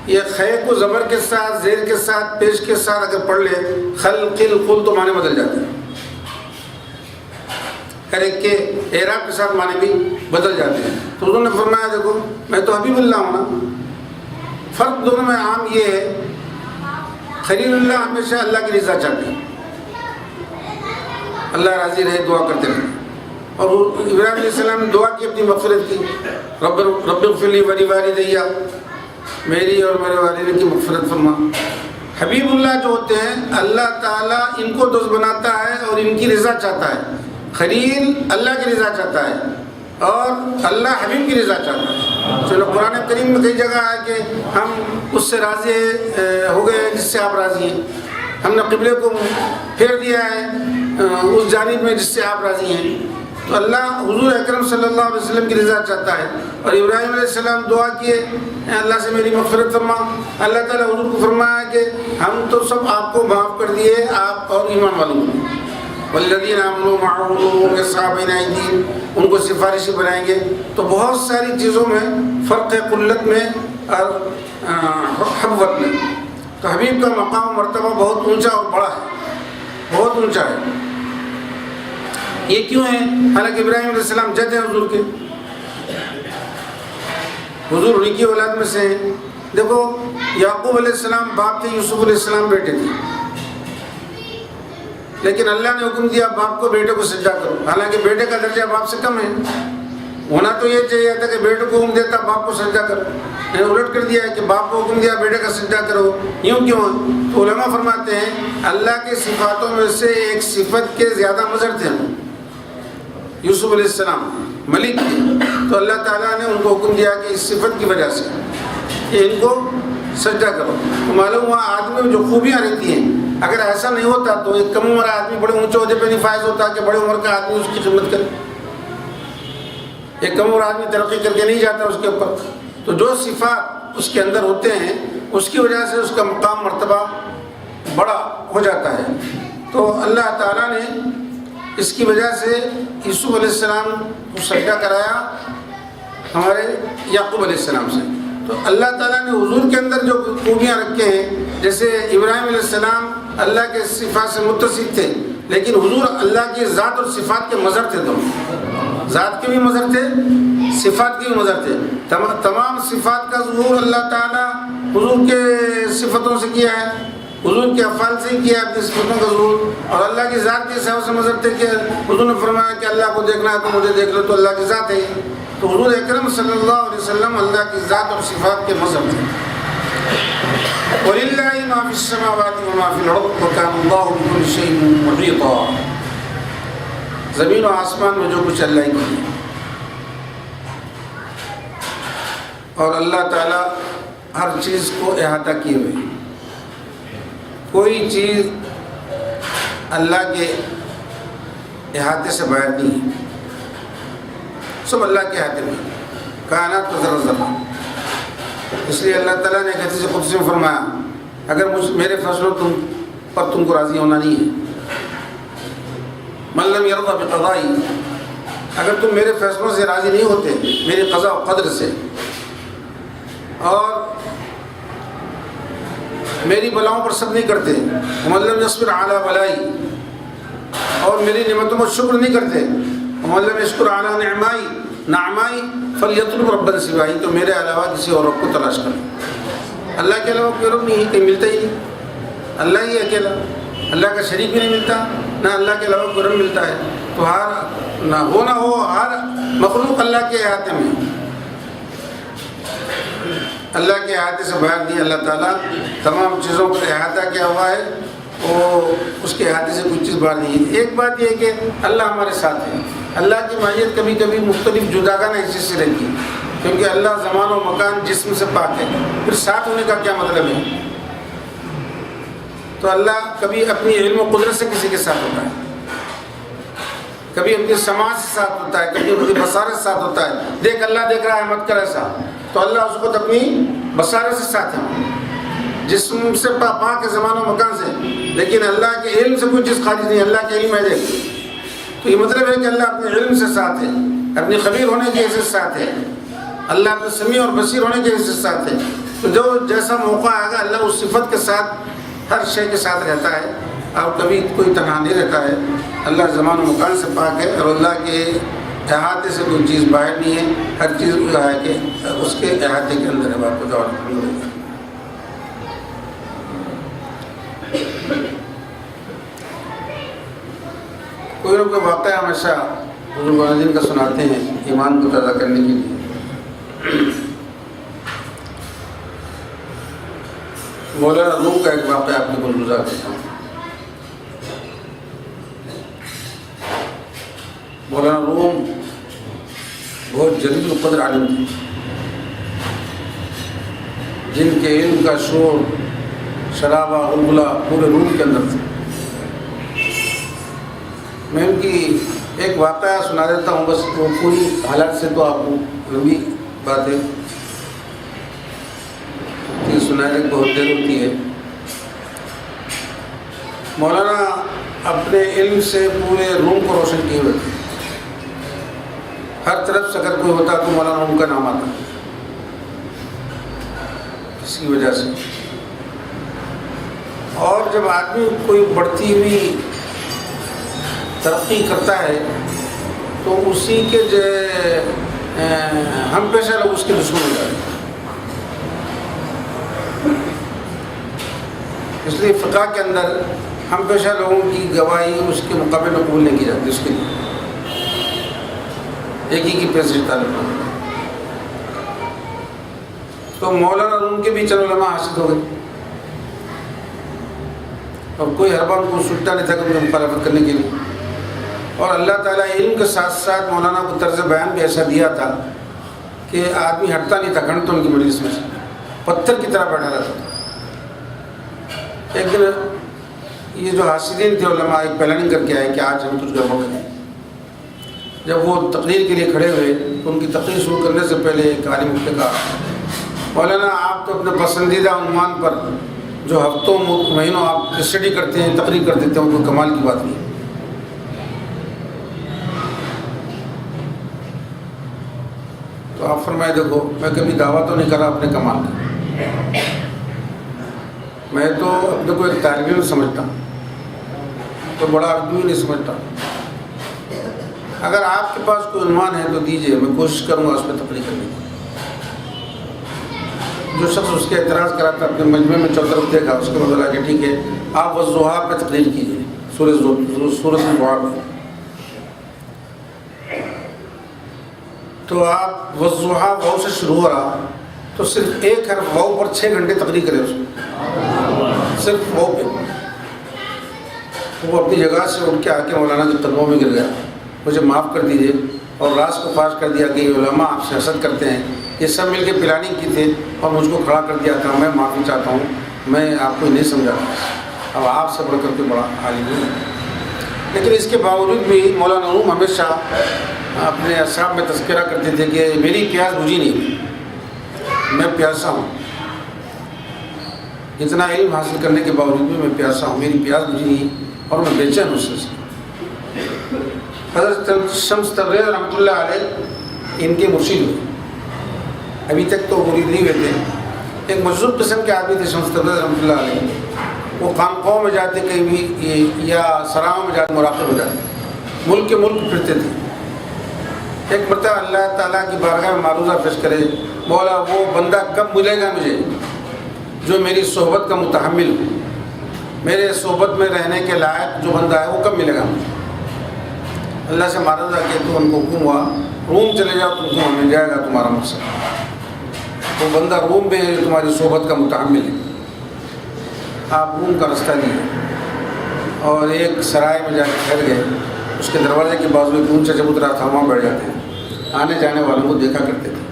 یہ خے کو زبر کے ساتھ، زیر کے ساتھ، پیش کے ساتھ اگر پڑھ لے، خل تو معنی بدل جاتے ہیں، ہر ایک کے اعراب کے ساتھ معنی بھی بدل جاتے ہیں۔ تو انہوں نے فرمایا دیکھو میں تو حبیب اللہ ہوں نا۔ فرق دونوں میں عام یہ ہے، خلیل اللہ ہمیشہ اللہ کی رضا چاہتے ہیں، اللہ راضی رہے، دعا کرتے رہے۔ اور ابراہیم علیہ السلام نے دعا کی، اپنی مغفرت کی، رب اغفر لی ولی میری اور میرے والدین کی مغفرت فرما۔ حبیب اللہ جو ہوتے ہیں اللہ تعالیٰ ان کو دوست بناتا ہے اور ان کی رضا چاہتا ہے۔ خلیل اللہ کی رضا چاہتا ہے اور اللہ حبیب کی رضا چاہتا ہے۔ چلو قرآن کریم میں کئی جگہ ہے کہ ہم اس سے راضی ہو گئے جس سے آپ راضی ہیں، ہم نے قبلے کو پھیر دیا ہے اس جانب میں جس سے آپ راضی ہیں۔ تو اللہ حضور اکرم صلی اللہ علیہ وسلم کی رضا چاہتا ہے۔ اور ابراہیم علیہ السلام دعا کیے اللہ سے میری مغفرت فرما، اللہ تعالیٰ حضور کو فرمایا کہ ہم تو سب آپ کو معاف کر دیے، آپ اور ایمان والوں کو، والذین آمنوا معه کے صحابین ایدین، ان کو سفارشی بنائیں گے۔ تو بہت ساری چیزوں میں فرق ہے، قلت میں اور حبوت میں۔ تو حبیب کا مقام و مرتبہ بہت اونچا اور بڑا ہے، بہت اونچا ہے۔ یہ کیوں ہے؟ حالانکہ ابراہیم علیہ السلام جد ہیں حضور کے، حضور انہی کی اولاد میں سے ہیں۔ دیکھو یعقوب علیہ السلام باپ تھے، یوسف علیہ السلام بیٹے تھے، لیکن اللہ نے حکم دیا باپ کو بیٹے کو سجدہ کرو، حالانکہ بیٹے کا درجہ باپ سے کم ہے۔ ہونا تو یہ چاہیے تھا کہ بیٹے کو حکم دیتا باپ کو سجدہ کرو، نے الٹ کر دیا ہے کہ باپ کو حکم دیا بیٹے کا سجدہ کرو۔ یوں کیوں؟ تو علماء فرماتے ہیں اللہ کی صفاتوں میں سے ایک صفت کے زیادہ مظہر تھے یوسف علیہ السلام، ملک تھے، تو اللہ تعالیٰ نے ان کو حکم دیا کہ اس صفت کی وجہ سے کہ ان کو سجدہ کرو۔ تو معلوم ہوا آدمی میں جو خوبیاں رہتی ہیں، اگر ایسا نہیں ہوتا تو ایک کم عمر آدمی بڑے اونچے عہدے پہ نہیں فائز ہوتا کہ بڑے عمر کا آدمی اس کی خدمت کرے، ایک کم عمر آدمی ترقی کر کے نہیں جاتا اس کے اوپر۔ تو جو صفات اس کے اندر ہوتے ہیں اس کی وجہ سے اس کا مقام مرتبہ بڑا ہو جاتا ہے۔ تو اللہ تعالیٰ نے اس کی وجہ سے یوسف علیہ السلام کو سجدہ کرایا ہمارے یعقوب علیہ السلام سے۔ تو اللہ تعالیٰ نے حضور کے اندر جو خوبیاں رکھے ہیں، جیسے ابراہیم علیہ السلام اللہ کے صفات سے متصف تھے، لیکن حضور اللہ کی ذات اور صفات کے مظہر تھے، دونوں ذات کے بھی مظہر تھے، صفات کے بھی مظہر تھے۔ تمام صفات کا ظہور اللہ تعالیٰ حضور کے صفتوں سے کیا ہے، حضور کے افعال سے ہی کیا اپنی صفتوں کا ظہور، اور اللہ کی ذات کے حساب سے مظہر تھے کہ حضور نے فرمایا کہ اللہ کو دیکھنا ہے تو مجھے دیکھ لو، تو اللہ کی ذات ہے۔ تو حضور اکرم صلی اللہ علیہ وسلم اللہ کی ذات اور صفات کے مظہر تھے۔ وَلِلَّهِ مَا فِي السَّمَاوَاتِ وَمَا فِي الْأَرْضِ وَكَانَ اللَّهُ بِكُلِّ شَيْءٍ مُحِيطًا۔ زمین و آسمان میں جو کچھ اللہ کی ہے، اور اللہ تعالیٰ ہر چیز کو احاطہ کیے ہوئے، کوئی چیز اللہ کے احاطے سے باہر نہیں ہے، سب اللہ کے احاطے میں، کائنات کا ذرہ ذرہ۔ اس لیے اللہ تعالیٰ نے ایک حدیث قدسی میں فرمایا اگر میرے فیصلوں پر تم کو راضی ہونا نہیں ہے، من لم یرضى بقضائی، اگر تم میرے فیصلوں سے راضی نہیں ہوتے، میری قضاء و قدر سے، اور میری بلاؤں پر صبر نہیں کرتے، ومن لم یصبر علی بلائی، اور میری نعمتوں پر شکر نہیں کرتے، ومن لم یشکر علی نعمائی فلیطلب ربا سوائی، تو میرے علاوہ کسی اور رب کو تلاش کریں۔ اللہ کے علاوہ کوئی رب نہیں، کہیں ملتا ہی نہیں، اللہ ہی اکیلا، اللہ کا شریک بھی نہیں ملتا، نہ اللہ کے علاوہ کوئی رب ملتا ہے۔ تو ہر نہ ہو ہر مخلوق اللہ کے احاطے میں، اللہ کے احاطے سے باہر نہیں۔ اللہ تعالیٰ تمام چیزوں پر احاطہ کیا ہوا ہے، وہ اس کے احاطے سے کوئی چیز باہر نہیں ہے۔ ایک بات یہ کہ اللہ ہمارے ساتھ ہے، اللہ کی معیت کبھی کبھی مختلف جداگانہ حصے سے رہتی ہے، کیونکہ اللہ زمان و مکان جسم سے پاک ہے، پھر ساتھ ہونے کا کیا مطلب ہے؟ تو تو اللہ کبھی اپنی علم و قدرت سے کسی کے ساتھ ہوتا ہے، کبھی اپنی سماج سے ساتھ ہوتا ہے، کبھی اپنی بصارت سے ساتھ ہوتا ہے. دیکھ اللہ دیکھ رہا ہے مت کر ایسا، تو اللہ اس کو اپنی بصارت سے ساتھ ہے، جسم سے پاک ہے زمان و مکان سے، لیکن اللہ کے علم سے کوئی چیز خارج نہیں. اللہ کے علم ہے دیکھ. تو یہ مطلب ہے کہ اللہ اپنے علم سے ساتھ ہے، اپنی خبیر ہونے کی حیثیت سے ساتھ ہے، اللہ اپنے سمیع اور بصیر ہونے کی حیثیت سے ساتھ ہے. تو جو جیسا موقع آئے گا اللہ اس صفت کے ساتھ ہر شے کے ساتھ رہتا ہے، اور کبھی کوئی تنہا نہیں رہتا ہے. اللہ زمان و مکان سے پاک ہے، اور اللہ کے احاطے سے کوئی چیز باہر نہیں ہے. ہر چیز جو ہے کہ اس کے احاطے کے اندر ہے. بات کو جواب کوئی نہ کوئی واقعہ ہمیشہ بزرگان کا سناتے ہیں ایمان کو تازہ کرنے کے لیے. مولانا روم کا ایک واقعہ آپ کو گزار دیتا ہوں. مولانا روم بہت جلیل القدر عالم تھے، جن کے علم کا شور شرابہ غلغلہ پورے روم کے اندر تھا. میں ان کی ایک واقعہ سنا دیتا ہوں، بس وہ پوری حالات سے تو آپ کو لمبی بات ہے کہ سنانے کی بہت دیر ہوتی ہے. مولانا اپنے علم سے پورے روم کو روشن کیے ہوئے تھے. ہر طرف سے اگر کوئی ہوتا تو مولانا روم کا نام آتا اس کی وجہ سے. اور جب آدمی کوئی بڑھتی ہوئی ترقی کرتا ہے تو اسی کے جو ہم پیشہ لوگ اس کے دشمن ہو جاتے ہیں. اس لیے فقہ کے اندر ہم پیشہ لوگوں کی گواہی اس کے مقابلے میں قبول نہیں کی جاتی. اس کے لیے ایک ہی کی پیسے تعلق. تو مولانا روم کے بھی چند علماء حاصل ہو گئے، اور کوئی حربہ کو سلٹا نہیں تھا کہ مجھے مخالفت کرنے کے لیے. اور اللہ تعالیٰ علم کے ساتھ ساتھ مولانا کو طرز بیان بھی ایسا دیا تھا کہ آدمی ہٹتا نہیں تھا گھنٹوں ان کی مجلس میں سے، پتھر کی طرح بیٹھا رہتا تھا. ایک دن یہ جو حاسدین تھے علماء ایک پلاننگ کر کے آئے کہ آج ہم کچھ گڑبڑ کریں. جب وہ تقریر کے لیے کھڑے ہوئے تو ان کی تقریر شروع کرنے سے پہلے ایک عالم نے کہا، مولانا آپ تو اپنے پسندیدہ عنوان پر جو ہفتوں مہینوں آپ اسٹڈی کرتے ہیں تقریر کر دیتے ہیں، کوئی کمال کی بات نہیں. تو آپ فرمائے دیکھو میں کبھی دعویٰ تو نہیں کرا اپنے کمال کا، میں تو اپنے کو ایک طالب علم سمجھتا ہوں، تو بڑا آدمی نہیں سمجھتا. اگر آپ کے پاس کوئی عنوان ہے تو دیجئے، میں کوشش کروں گا اس پہ تقریر کرنے کی. جو شخص اس کے اعتراض کرا تھا اپنے مجمع میں چوتھ طرف دیکھا، اس کے بعد بولا کہ ٹھیک ہے آپ والضحیٰ پہ تقریر کیجیے، سورۃ الضحیٰ پہ. تو آپ والضحیٰ واو سے شروع ہو رہا تو صرف ایک حرف واو پر 6 گھنٹے تقریر کرے اس کو، صرف واو پہ. تو وہ اپنی جگہ سے اٹھ کے آ کے مولانا کے قدموں میں گر گیا، مجھے معاف کر دیجیے، اور راز کو فاش کر دیا کہ یہ علماء آپ سے حسد کرتے ہیں، یہ سب مل کے پلاننگ کی تھے اور مجھ کو کھڑا کر دیا تھا، میں معافی چاہتا ہوں، میں آپ کو نہیں سمجھاتا، اب آپ سے بڑھ کر کے بڑا عالم ہے. لیکن اس کے باوجود بھی مولانا روم ہمیشہ اپنے اصحاب میں تذکرہ کرتے تھے کہ میری پیاس بجھی نہیں، میں پیاسا ہوں. اتنا علم حاصل کرنے کے باوجود بھی میں پیاسا ہوں، میری پیاس بجھی نہیں اور میں بے چین ہوں اس سے. حضرت شمس تبریز رحمۃ اللہ علیہ ان کے مرشد ہوئے، ابھی تک تو مرید نہیں ہوئے تھے. ایک مجذوب قسم کے آدمی تھے شمس تبریز رحمۃ اللہ علیہ. وہ خانقاہوں میں جاتے کہیں بھی یا سراہوں میں جاتے مراقب ہو جاتے، ملک کے ملک پھرتے تھے. ایک مرتبہ اللہ تعالیٰ کی بارگاہ میں معروضہ پیش کرے، مولا وہ بندہ کب ملے گا مجھے جو میری صحبت کا متحمل ہو، میرے صحبت میں رہنے کے لائق جو بندہ ہے وہ کب ملے گا مجھے. اللہ سے معروضہ کہ تو ان کو حکم ہوا روم چلے جاؤ، تم کو مل جائے گا تمہارا مقصد. وہ بندہ روم میں تمہاری صحبت کا متحمل ہے. آپ روم کا رستہ لیے اور ایک سرائے میں جا کے ٹھہر گئے. اس کے دروازے کے بازو ایک اونچا چبوترا تھا، وہاں بیٹھ جاتے ہیں، آنے جانے والوں کو دیکھا کرتے تھے.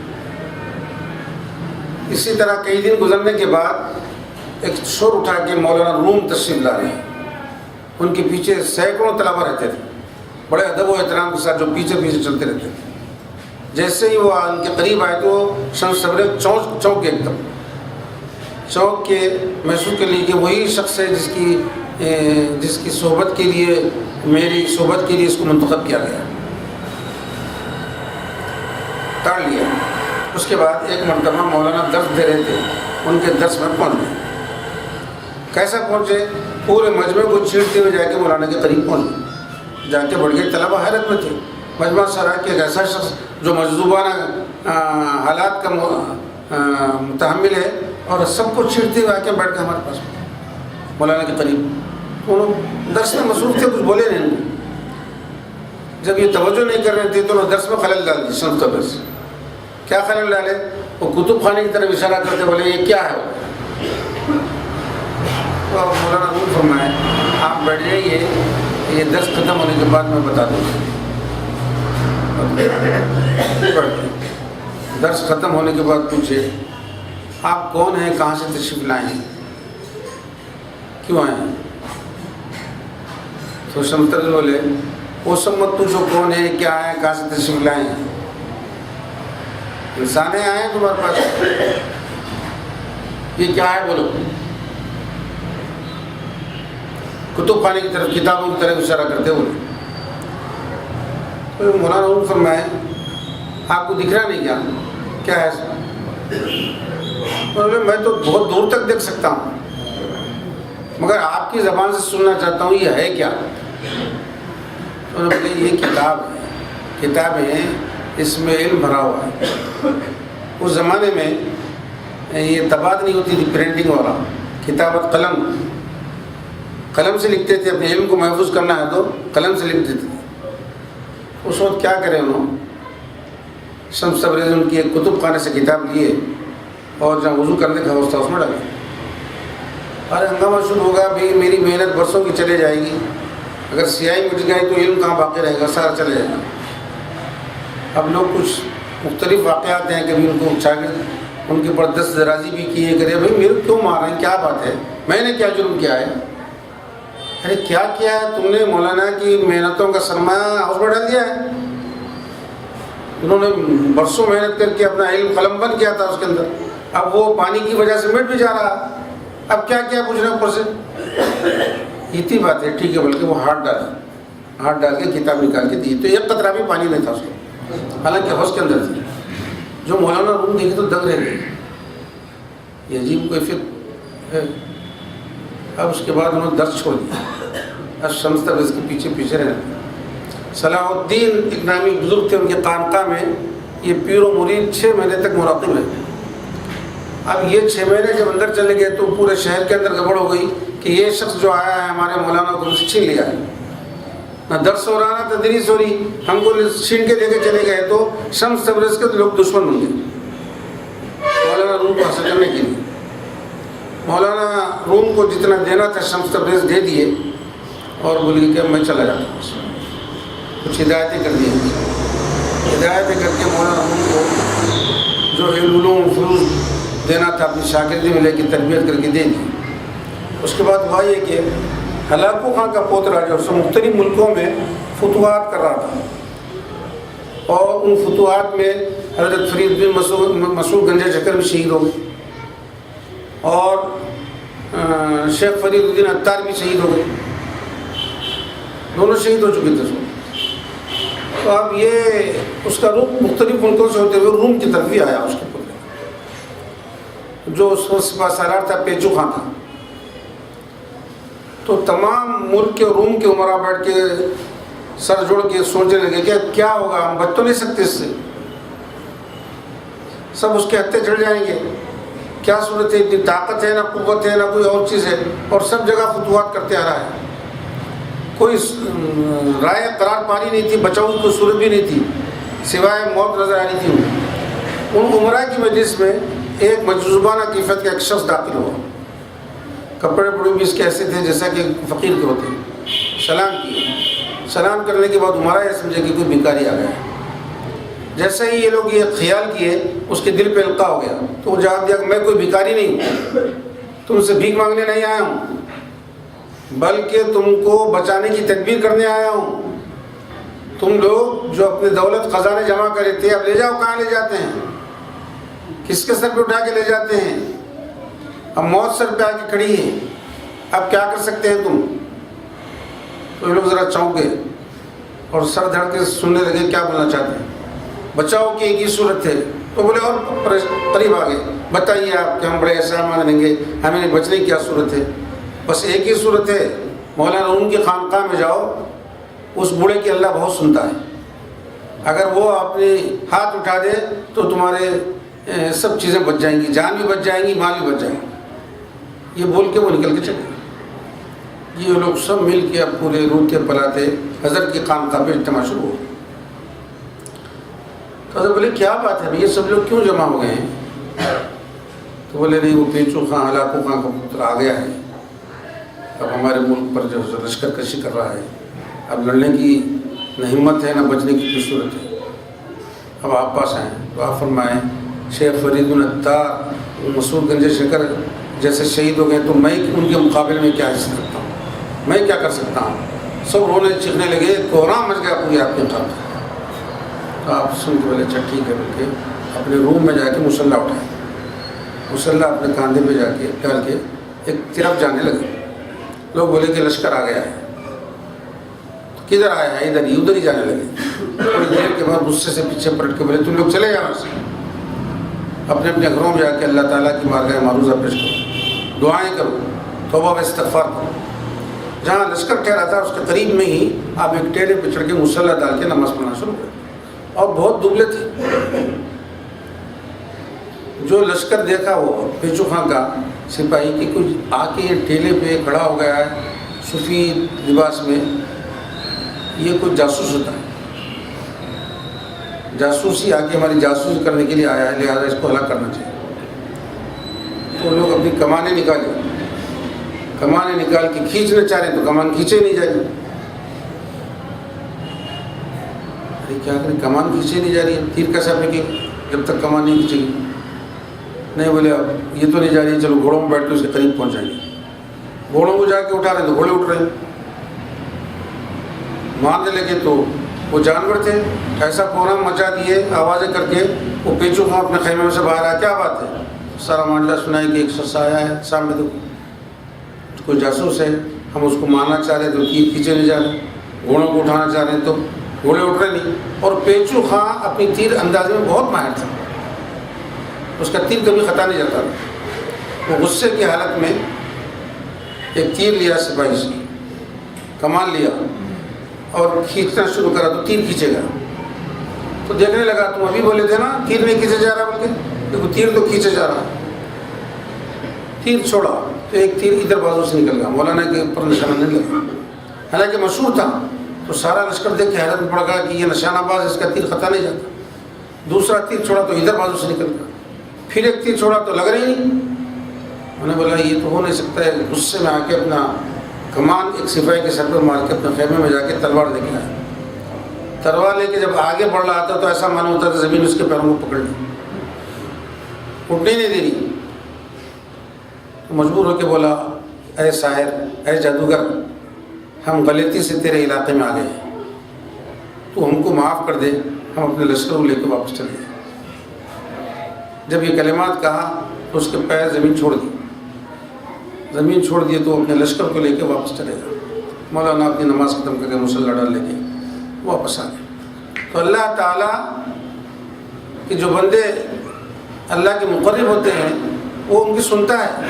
اسی طرح کئی دن گزرنے کے بعد ایک شور اٹھا کہ مولانا روم تشریف لا رہے ہیں. ان کے پیچھے سینکڑوں طلبہ رہتے تھے بڑے ادب و احترام کے ساتھ، جو پیچھے پیچھے چلتے رہتے تھے. جیسے ہی وہ ان کے قریب آئے تو شمس صبر چونک کے ایک دم چونک کے محسوس کر لی کہ وہی شخص ہے جس کی صحبت کے لیے، میری صحبت کے لیے اس کو منتخب کیا گیا. تاڑ لیا. اس کے بعد ایک مرتبہ مولانا درس دے رہے تھے، ان کے درس میں پہنچ گئے. کیسا پہنچے؟ پورے مجمع کو چیرتے ہوئے جا کے مولانا کے قریب پہنچ گئے. جا کے بڑھ گئے. طلبہ حیرت میں تھے. مجمع سرا کہ ایک ایسا شخص جو مجذوبانہ حالات کا متحمل ہے اور سب کو چیرتے ہوئے آ کے بیٹھ گئے ہمارے پاس مولانا کے قریب. انہوں درس میں مصروف تھے، کچھ بولے نہیں. جب یہ توجہ نہیں کر رہے تھے تو انہوں نے درس میں خلل ڈال دی. شمس طبع سے کیا خلل ڈالے؟ وہ کتب خانے کی طرف اشارہ کرتے بولے یہ کیا ہے؟ تو مولانا روم فرمائے آپ بیٹھ جائیے، یہ درس ختم ہونے کے بعد میں بتا دوں. درس ختم ہونے کے بعد پوچھے آپ کون ہیں، کہاں سے تشریف لائے ہیں، کیوں آئے ہیں؟ تو شمس بولے وہ سب مت پوچھو کون ہے، کیا ہے، کہاں سے تشریف لائے ہیں. انسانیں آئے ہیں تمہارے پاس، یہ کیا ہے بولو. کتب خانے کی طرف، کتابوں کی طرف اشارہ کرتے ہوئے. تو مولانا روم فرمائے آپ کو دکھ رہا نہیں کیا ہے؟ میں تو بہت دور تک دیکھ سکتا ہوں مگر آپ کی زبان سے سننا چاہتا ہوں یہ ہے کیا؟ بولے یہ کتاب ہے، کتاب ہے، اس میں علم بھرا ہوا ہے. اس زمانے میں یہ تبادلہ نہیں ہوتی تھی، پرنٹنگ والا، کتابت قلم سے لکھتے تھے. اپنے علم کو محفوظ کرنا ہے تو قلم سے لکھتے تھے. اس وقت کیا کرے انہوں، شمس تبریز ان کی ایک کتب خانے سے کتاب لیے اور جہاں وضو کرنے کا حوصلہ اس میں ڈالے. ارے ہنگامہ شروع ہوگا، بھائی میری محنت برسوں کی چلے جائے گی، اگر سیاہی مٹ گئی تو علم کہاں باقی رہے گا، سارا چلے جائے گا. اب لوگ کچھ مختلف واقعات ہیں، کبھی ان کو شاگرد ان کے اوپر دست درازی بھی کیے، کرے بھائی میرے کیوں مار رہے ہیں، کیا بات ہے، میں نے کیا جرم کیا ہے؟ ارے کیا ہے تم نے؟ مولانا کی محنتوں کا سرمایہ ہاؤس میں ڈال دیا ہے. انہوں نے برسوں محنت کر کے اپنا علم قلم بند کیا تھا اس کے اندر، اب وہ پانی کی وجہ سے مٹ بھی جا رہا. اب کیا پوچھ رہے ہیں اوپر سے؟ اتنی بات ہے، ٹھیک ہے، بلکہ وہ ہاتھ ڈال کے کتاب نکال کے دی تو ایک قطرہ بھی پانی نہیں تھا اس کو، حالانکہ حوض کے اندر تھی. جو مولانا روم دیکھے تو دنگ رہ گئے، یہ عجیب کیفیت ہے. اب اس کے بعد انہوں نے درس چھوڑ دیا. اب شمس تبریز کے پیچھے رہے. صلاح الدین ایک نامی بزرگ تھے، ان کے خانقاہ میں یہ پیر و مرید 6 مہینے تک مراقب رہے. اب یہ 6 مہینے جب اندر چلے گئے تو پورے شہر کے اندر گڑبڑ ہو گئی کہ یہ شخص جو آیا ہے ہمارے مولانا کو چھین لیا ہے، نہ درس ہو رہا نہ تدریس ہو رہی، ہم کو چھین کے لے کے چلے گئے. تو شمس تبریز کے لوگ دشمن بن گئے مولانا روم کو حاصل کرنے کے لیے. مولانا روم کو جتنا دینا تھا شمس تبریز دے دیے اور بولی کہ میں چلا جاتا ہوں. کچھ ہدایتیں کر دی، ہدایتیں کر کے مولانا روم کو جو علوم فروغ دینا تھا اپنی شاگردی میں لے کے تربیت کر کے دے دی. اس کے بعد ہوا یہ کہ ہلاکو خان کا پوترا جو سب مختلف ملکوں میں فتوحات کر رہا تھا، اور ان فتوحات میں حضرت فرید بن مسعود گنجا شکر بھی شہید ہو گئے اور شیخ فرید الدین عطار بھی شہید ہو گئے. دونوں شہید ہو چکے تھے. تو اب یہ اس کا رخ مختلف ملکوں سے ہوتے ہوئے روم کی طرف ہی آیا. اس کے پتر جو اس وقت سپہ سالار تھا پیچو خان تھا. تو تمام ملک کے روم کے عمرا بیٹھ کے سر جوڑ کے سوچنے لگے کہ کیا ہوگا، ہم بچ تو نہیں سکتے اس سے، سب اس کے ہتھے چڑھ جائیں گے، کیا صورت ہے، اتنی طاقت ہے نہ قوت ہے نہ کوئی اور چیز ہے، اور سب جگہ فتوحات کرتے آ رہا ہے. کوئی رائے قرار پاری نہیں تھی، بچاؤ کی کوئی صورت بھی نہیں تھی، سوائے موت نظر آ رہی تھی. ان عمرا کی مجلس میں ایک مجذوبانہ کیفیت کا ایک شخص داخل ہوا. کپڑے بڑے بھی اس کے ایسے تھے جیسا کہ فقیر کے ہوتے ہیں. سلام کیے. سلام کرنے کے بعد عمرا یہ سمجھے کہ کوئی بھکاری آ گیا. جیسے ہی یہ لوگ یہ خیال کیے اس کے دل پہ القاء ہو گیا، تو وہ جواب دیا کہ میں کوئی بھکاری نہیں ہوں، تم سے بھیک مانگنے نہیں آیا ہوں، بلکہ تم کو بچانے کی تدبیر کرنے آیا ہوں۔ تم لوگ جو اپنی دولت خزانے جمع کرے تھے، اب لے جاؤ، کہاں لے جاتے ہیں؟ کس کے سر پہ اٹھا کے لے جاتے ہیں؟ اب موت سر پہ آ کے کھڑی ہے، اب کیا کر سکتے ہیں تم؟ تو یہ لوگ ذرا چونکے اور سر دھڑ کے سننے لگے کیا بولنا چاہتے ہیں۔ بچاؤ کی ایک ہی صورت ہے، تو بولے اور قریب آ گئے، بتائیے آپ کہ ہم بڑے احسان مانیں گے، ہمیں بچنے کی کیا صورت ہے؟ بس ایک ہی صورت ہے، مولانا روم کی خانقاہ میں جاؤ، اس بوڑھے کی اللہ بہت سنتا ہے، اگر وہ اپنے ہاتھ اٹھا دے تو تمہارے سب چیزیں بچ جائیں گی، جان بھی بچ جائیں گی، مال بھی بچ جائیں گی۔ یہ بول کے وہ نکل کے چلے۔ یہ لوگ سب مل کے اب پورے روتے پلاتے حضرت کی خانقاہ پہ اجتماع شروع ہو۔ تو حضرت بولے کیا بات ہے، یہ سب لوگ کیوں جمع ہو گئے ہیں؟ تو بولے نہیں، وہ پیچو خاں ہلاکو خاں کا پتر آ گیا ہے، اب ہمارے ملک پر جو لشکر کشی کر رہا ہے، اب لڑنے کی نہ ہمت ہے نہ بچنے کی کوئی صورت ہے، اب آپ پاس آئیں تو آپ فرمائیں شیخ فرید العطار مسعود گنج شکر جیسے شہید ہو گئے تو میں ان کے مقابلے میں کیا حصہ کرتا ہوں، میں کیا کر سکتا ہوں؟ سب رونے چیخنے لگے، کوہرام مچ گیا پوری آپ کے خانقاہ۔ تو آپ سن کے بولے اچھا ٹھیک ہے، بول کے اپنے روم میں جا کے مسلح اٹھائے، مسلح اپنے کاندھے پہ جا کے ڈال کے ایک طرف جانے لگے۔ لوگ بولے کہ لشکر آ گیا ہے، کدھر آیا ہے؟ ادھر ہی جانے لگے۔ تھوڑی دیر کے بعد غصے سے پیچھے پلٹ کے بولے تم لوگ چلے جاؤ سے، اپنے اپنے گھروں میں جا کے اللہ تعالیٰ کی بارگاہ معروضہ پیش کرو، دعائیں کرو، توبہ و استغفار کرو۔ جہاں لشکر ٹھہرا تھا اس کے قریب میں ہی آپ ایک ٹیرے پہ چڑھ کے مسلح ڈال کے نماز پڑھنا شروع کر، اور بہت دبلے تھے۔ جو لشکر دیکھا وہ پیچو خاں کا سپاہی کہ کچھ آ کے یہ ٹھیلے پہ کھڑا ہو گیا ہے سفید لباس میں، یہ کچھ جاسوس ہوتا ہے، جاسوسی آ کے ہماری جاسوسی کرنے کے لیے آیا ہے، لہٰذا اس کو ہلاک کرنا چاہیے۔ تو لوگ اپنی کمانیں نکالے، کمانیں نکال کے کھینچنا چاہ رہے ہیں تو کمان کھینچے نہیں جا رہی۔ ارے کیا کریں، کمان کھینچے نہیں جا رہی ہے، تیر کیسا پھینکے جب تک کمان نہیں کھینچے گی؟ نہیں بولے اب یہ تو نہیں جا رہی، چلو گھوڑوں میں بیٹھ کے اس کے قریب پہنچ جائیں گے۔ گھوڑوں کو جا کے اٹھا رہے ہیں تو گھوڑے اٹھ رہے ہیں، مارنے لگے تو وہ جانور تھے، ایسا کوہرام مچا دیے آوازیں کر کے۔ وہ پیچو خاں اپنے خیمے میں سے باہر آیا، کیا بات ہے؟ سارا معاملہ سنایا کہ ایک شخص آیا ہے سامنے، تو کوئی جاسوس ہے، ہم اس کو مارنا چاہ رہے تو تیر کھینچے نہیں جا رہے، گھوڑوں کو اٹھانا چاہ رہے ہیں تو گھوڑے اٹھ رہے نہیں۔ اور پیچو خاں اپنی تیر اندازی میں بہت ماہر تھا، اس کا تیر کبھی خطا نہیں جاتا تھا۔ وہ غصے کی حالت میں ایک تیر لیا سپاہی سے، کمان لیا اور کھینچنا شروع کرا تو تیر کھینچے گا، تو دیکھنے لگا تم ابھی بولے تھے نا تیر نہیں کھینچے جا رہا، بلکہ دیکھو تیر تو کھینچے جا رہا۔ تیر چھوڑا تو ایک تیر ادھر بازو سے نکل گیا، مولانا کے اوپر نشانہ نہیں لگا، حالانکہ مشہور تھا۔ تو سارا لشکر دیکھ کے حیرت میں پڑ گیا کہ یہ نشانہ باز، اس کا تیر خطا نہیں جاتا۔ دوسرا تیر چھوڑا تو ادھر بازو سے نکل گیا، پھر ایک تیر چھوڑا تو لگ رہی نہیں۔ انہوں نے بولا یہ تو ہو نہیں سکتا ہے، غصے میں آ کے اپنا کمان ایک سپاہی کے سر پر مار کے اپنے خیمے میں جا کے تلوار لے کے آیا۔ تلوار لے کے جب آگے بڑھ رہا تھا تو ایسا معلوم ہوتا تھا زمین اس کے پیروں کو پکڑ لی، اٹھنے نہیں دے رہی۔ تو مجبور ہو کے بولا اے ساحر، اے جادوگر، ہم غلطی سے تیرے علاقے میں آ گئے ہیں، تو ہم کو معاف کر دے، ہم اپنے لشکر کو لے کے واپس چلے جائیں۔ جب یہ کلمات کہا تو اس کے پیر زمین چھوڑ دی، زمین چھوڑ دیے تو اپنے لشکر کو لے کے واپس چلے گا۔ مولانا اپنی نماز ختم کر کے مسلح ڈال لے کے واپس آ گئے۔ تو اللہ تعالیٰ کہ جو بندے اللہ کے مقرب ہوتے ہیں وہ ان کی سنتا ہے،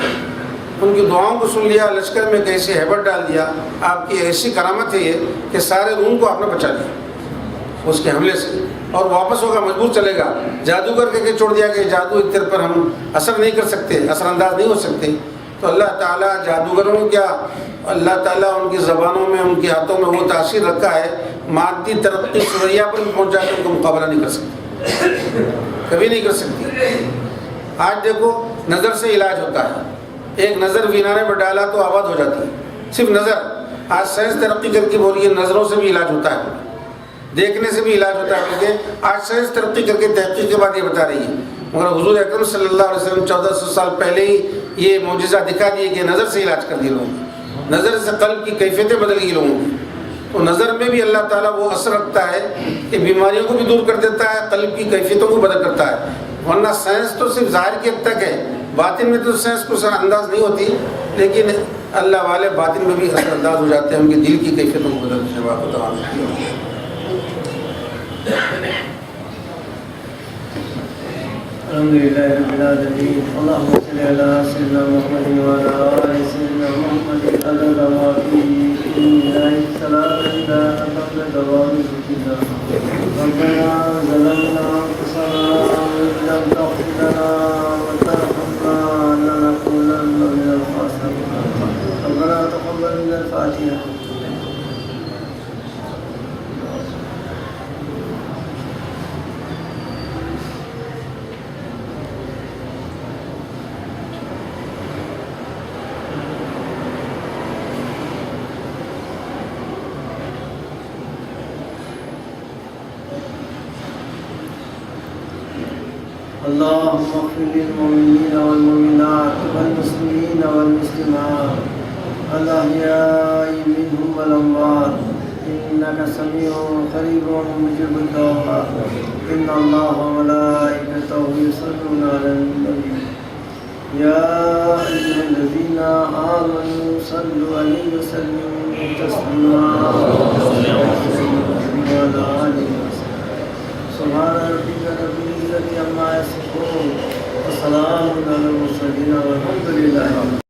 ان کی دعاؤں کو سن لیا، لشکر میں کیسے ہیبت ڈال دیا۔ آپ کی ایسی کرامت ہے یہ کہ سارے روم کو آپ نے بچا لیا اس کے حملے سے، اور واپس ہوگا مجبور چلے گا۔ جادوگر کہہ کے چھوڑ دیا کہ جادو تیرے پر ہم اثر نہیں کر سکتے، اثر انداز نہیں ہو سکتے۔ تو اللہ تعالیٰ جادوگروں کیا، اللہ تعالیٰ ان کی زبانوں میں، ان کے ہاتھوں میں وہ تاثیر رکھا ہے، مادی ترقی سوریا پر پہنچ جا کے ان کو مقابلہ نہیں کر سکتی، کبھی نہیں کر سکتی۔ آج دیکھو نظر سے علاج ہوتا ہے، ایک نظر وینارے پر ڈالا تو آباد ہو جاتی ہے، صرف نظر۔ آج سائنس ترقی کر کے بول رہی ہے نظروں سے بھی علاج ہوتا ہے، دیکھنے سے بھی علاج ہوتا ہے، بلکہ آج سائنس ترقی کر کے تحقیق کے بعد یہ بتا رہی ہے مگر حضور اکرم صلی اللہ علیہ وسلم 1400 سال پہلے ہی یہ معجزہ دکھا دیے کہ نظر سے علاج کر دیے لوگوں کی، نظر سے قلب کی کیفیتیں بدل گئی لوگوں کی. تو نظر میں بھی اللہ تعالیٰ وہ اثر رکھتا ہے کہ بیماریوں کو بھی دور کر دیتا ہے، قلب کی کیفیتوں کو بدل کرتا ہے. ورنہ سائنس تو صرف ظاہر کی حد تک ہے، باطن میں تو سائنس کو سر انداز نہیں ہوتی، لیکن اللہ والے باطن میں بھی اثر انداز ہو جاتے ہیں، ان کے دل کی کیفیتوں کو بدلتے ہیں. واقع تعالیٰ الحمدللہ رب العالمین. اللہم صلی علی سیدنا محمد وعلی آل سیدنا محمد عدد ما فی علم الصلاۃ اذا تقبل دوام ذکرنا. ربنا ظلمنا انفسنا وان لم تغفر لنا وترحمنا لنكونن من الخاسرین. ربنا تقبل منا الفاتحہ. اللهم اغفر للمؤمنين والمؤمنات والمسلمين والمسلمات الأحياء منهم والأموات إنك سميع قريب مجيب الدعوات. إن الله وملائكته يصلون على النبي يا أيها الذين آمنوا صلوا عليه وسلموا تسليما. وعلى آله سبحان ربك رب العزة عما يصفون وسلام على المرسلين والحمد لله.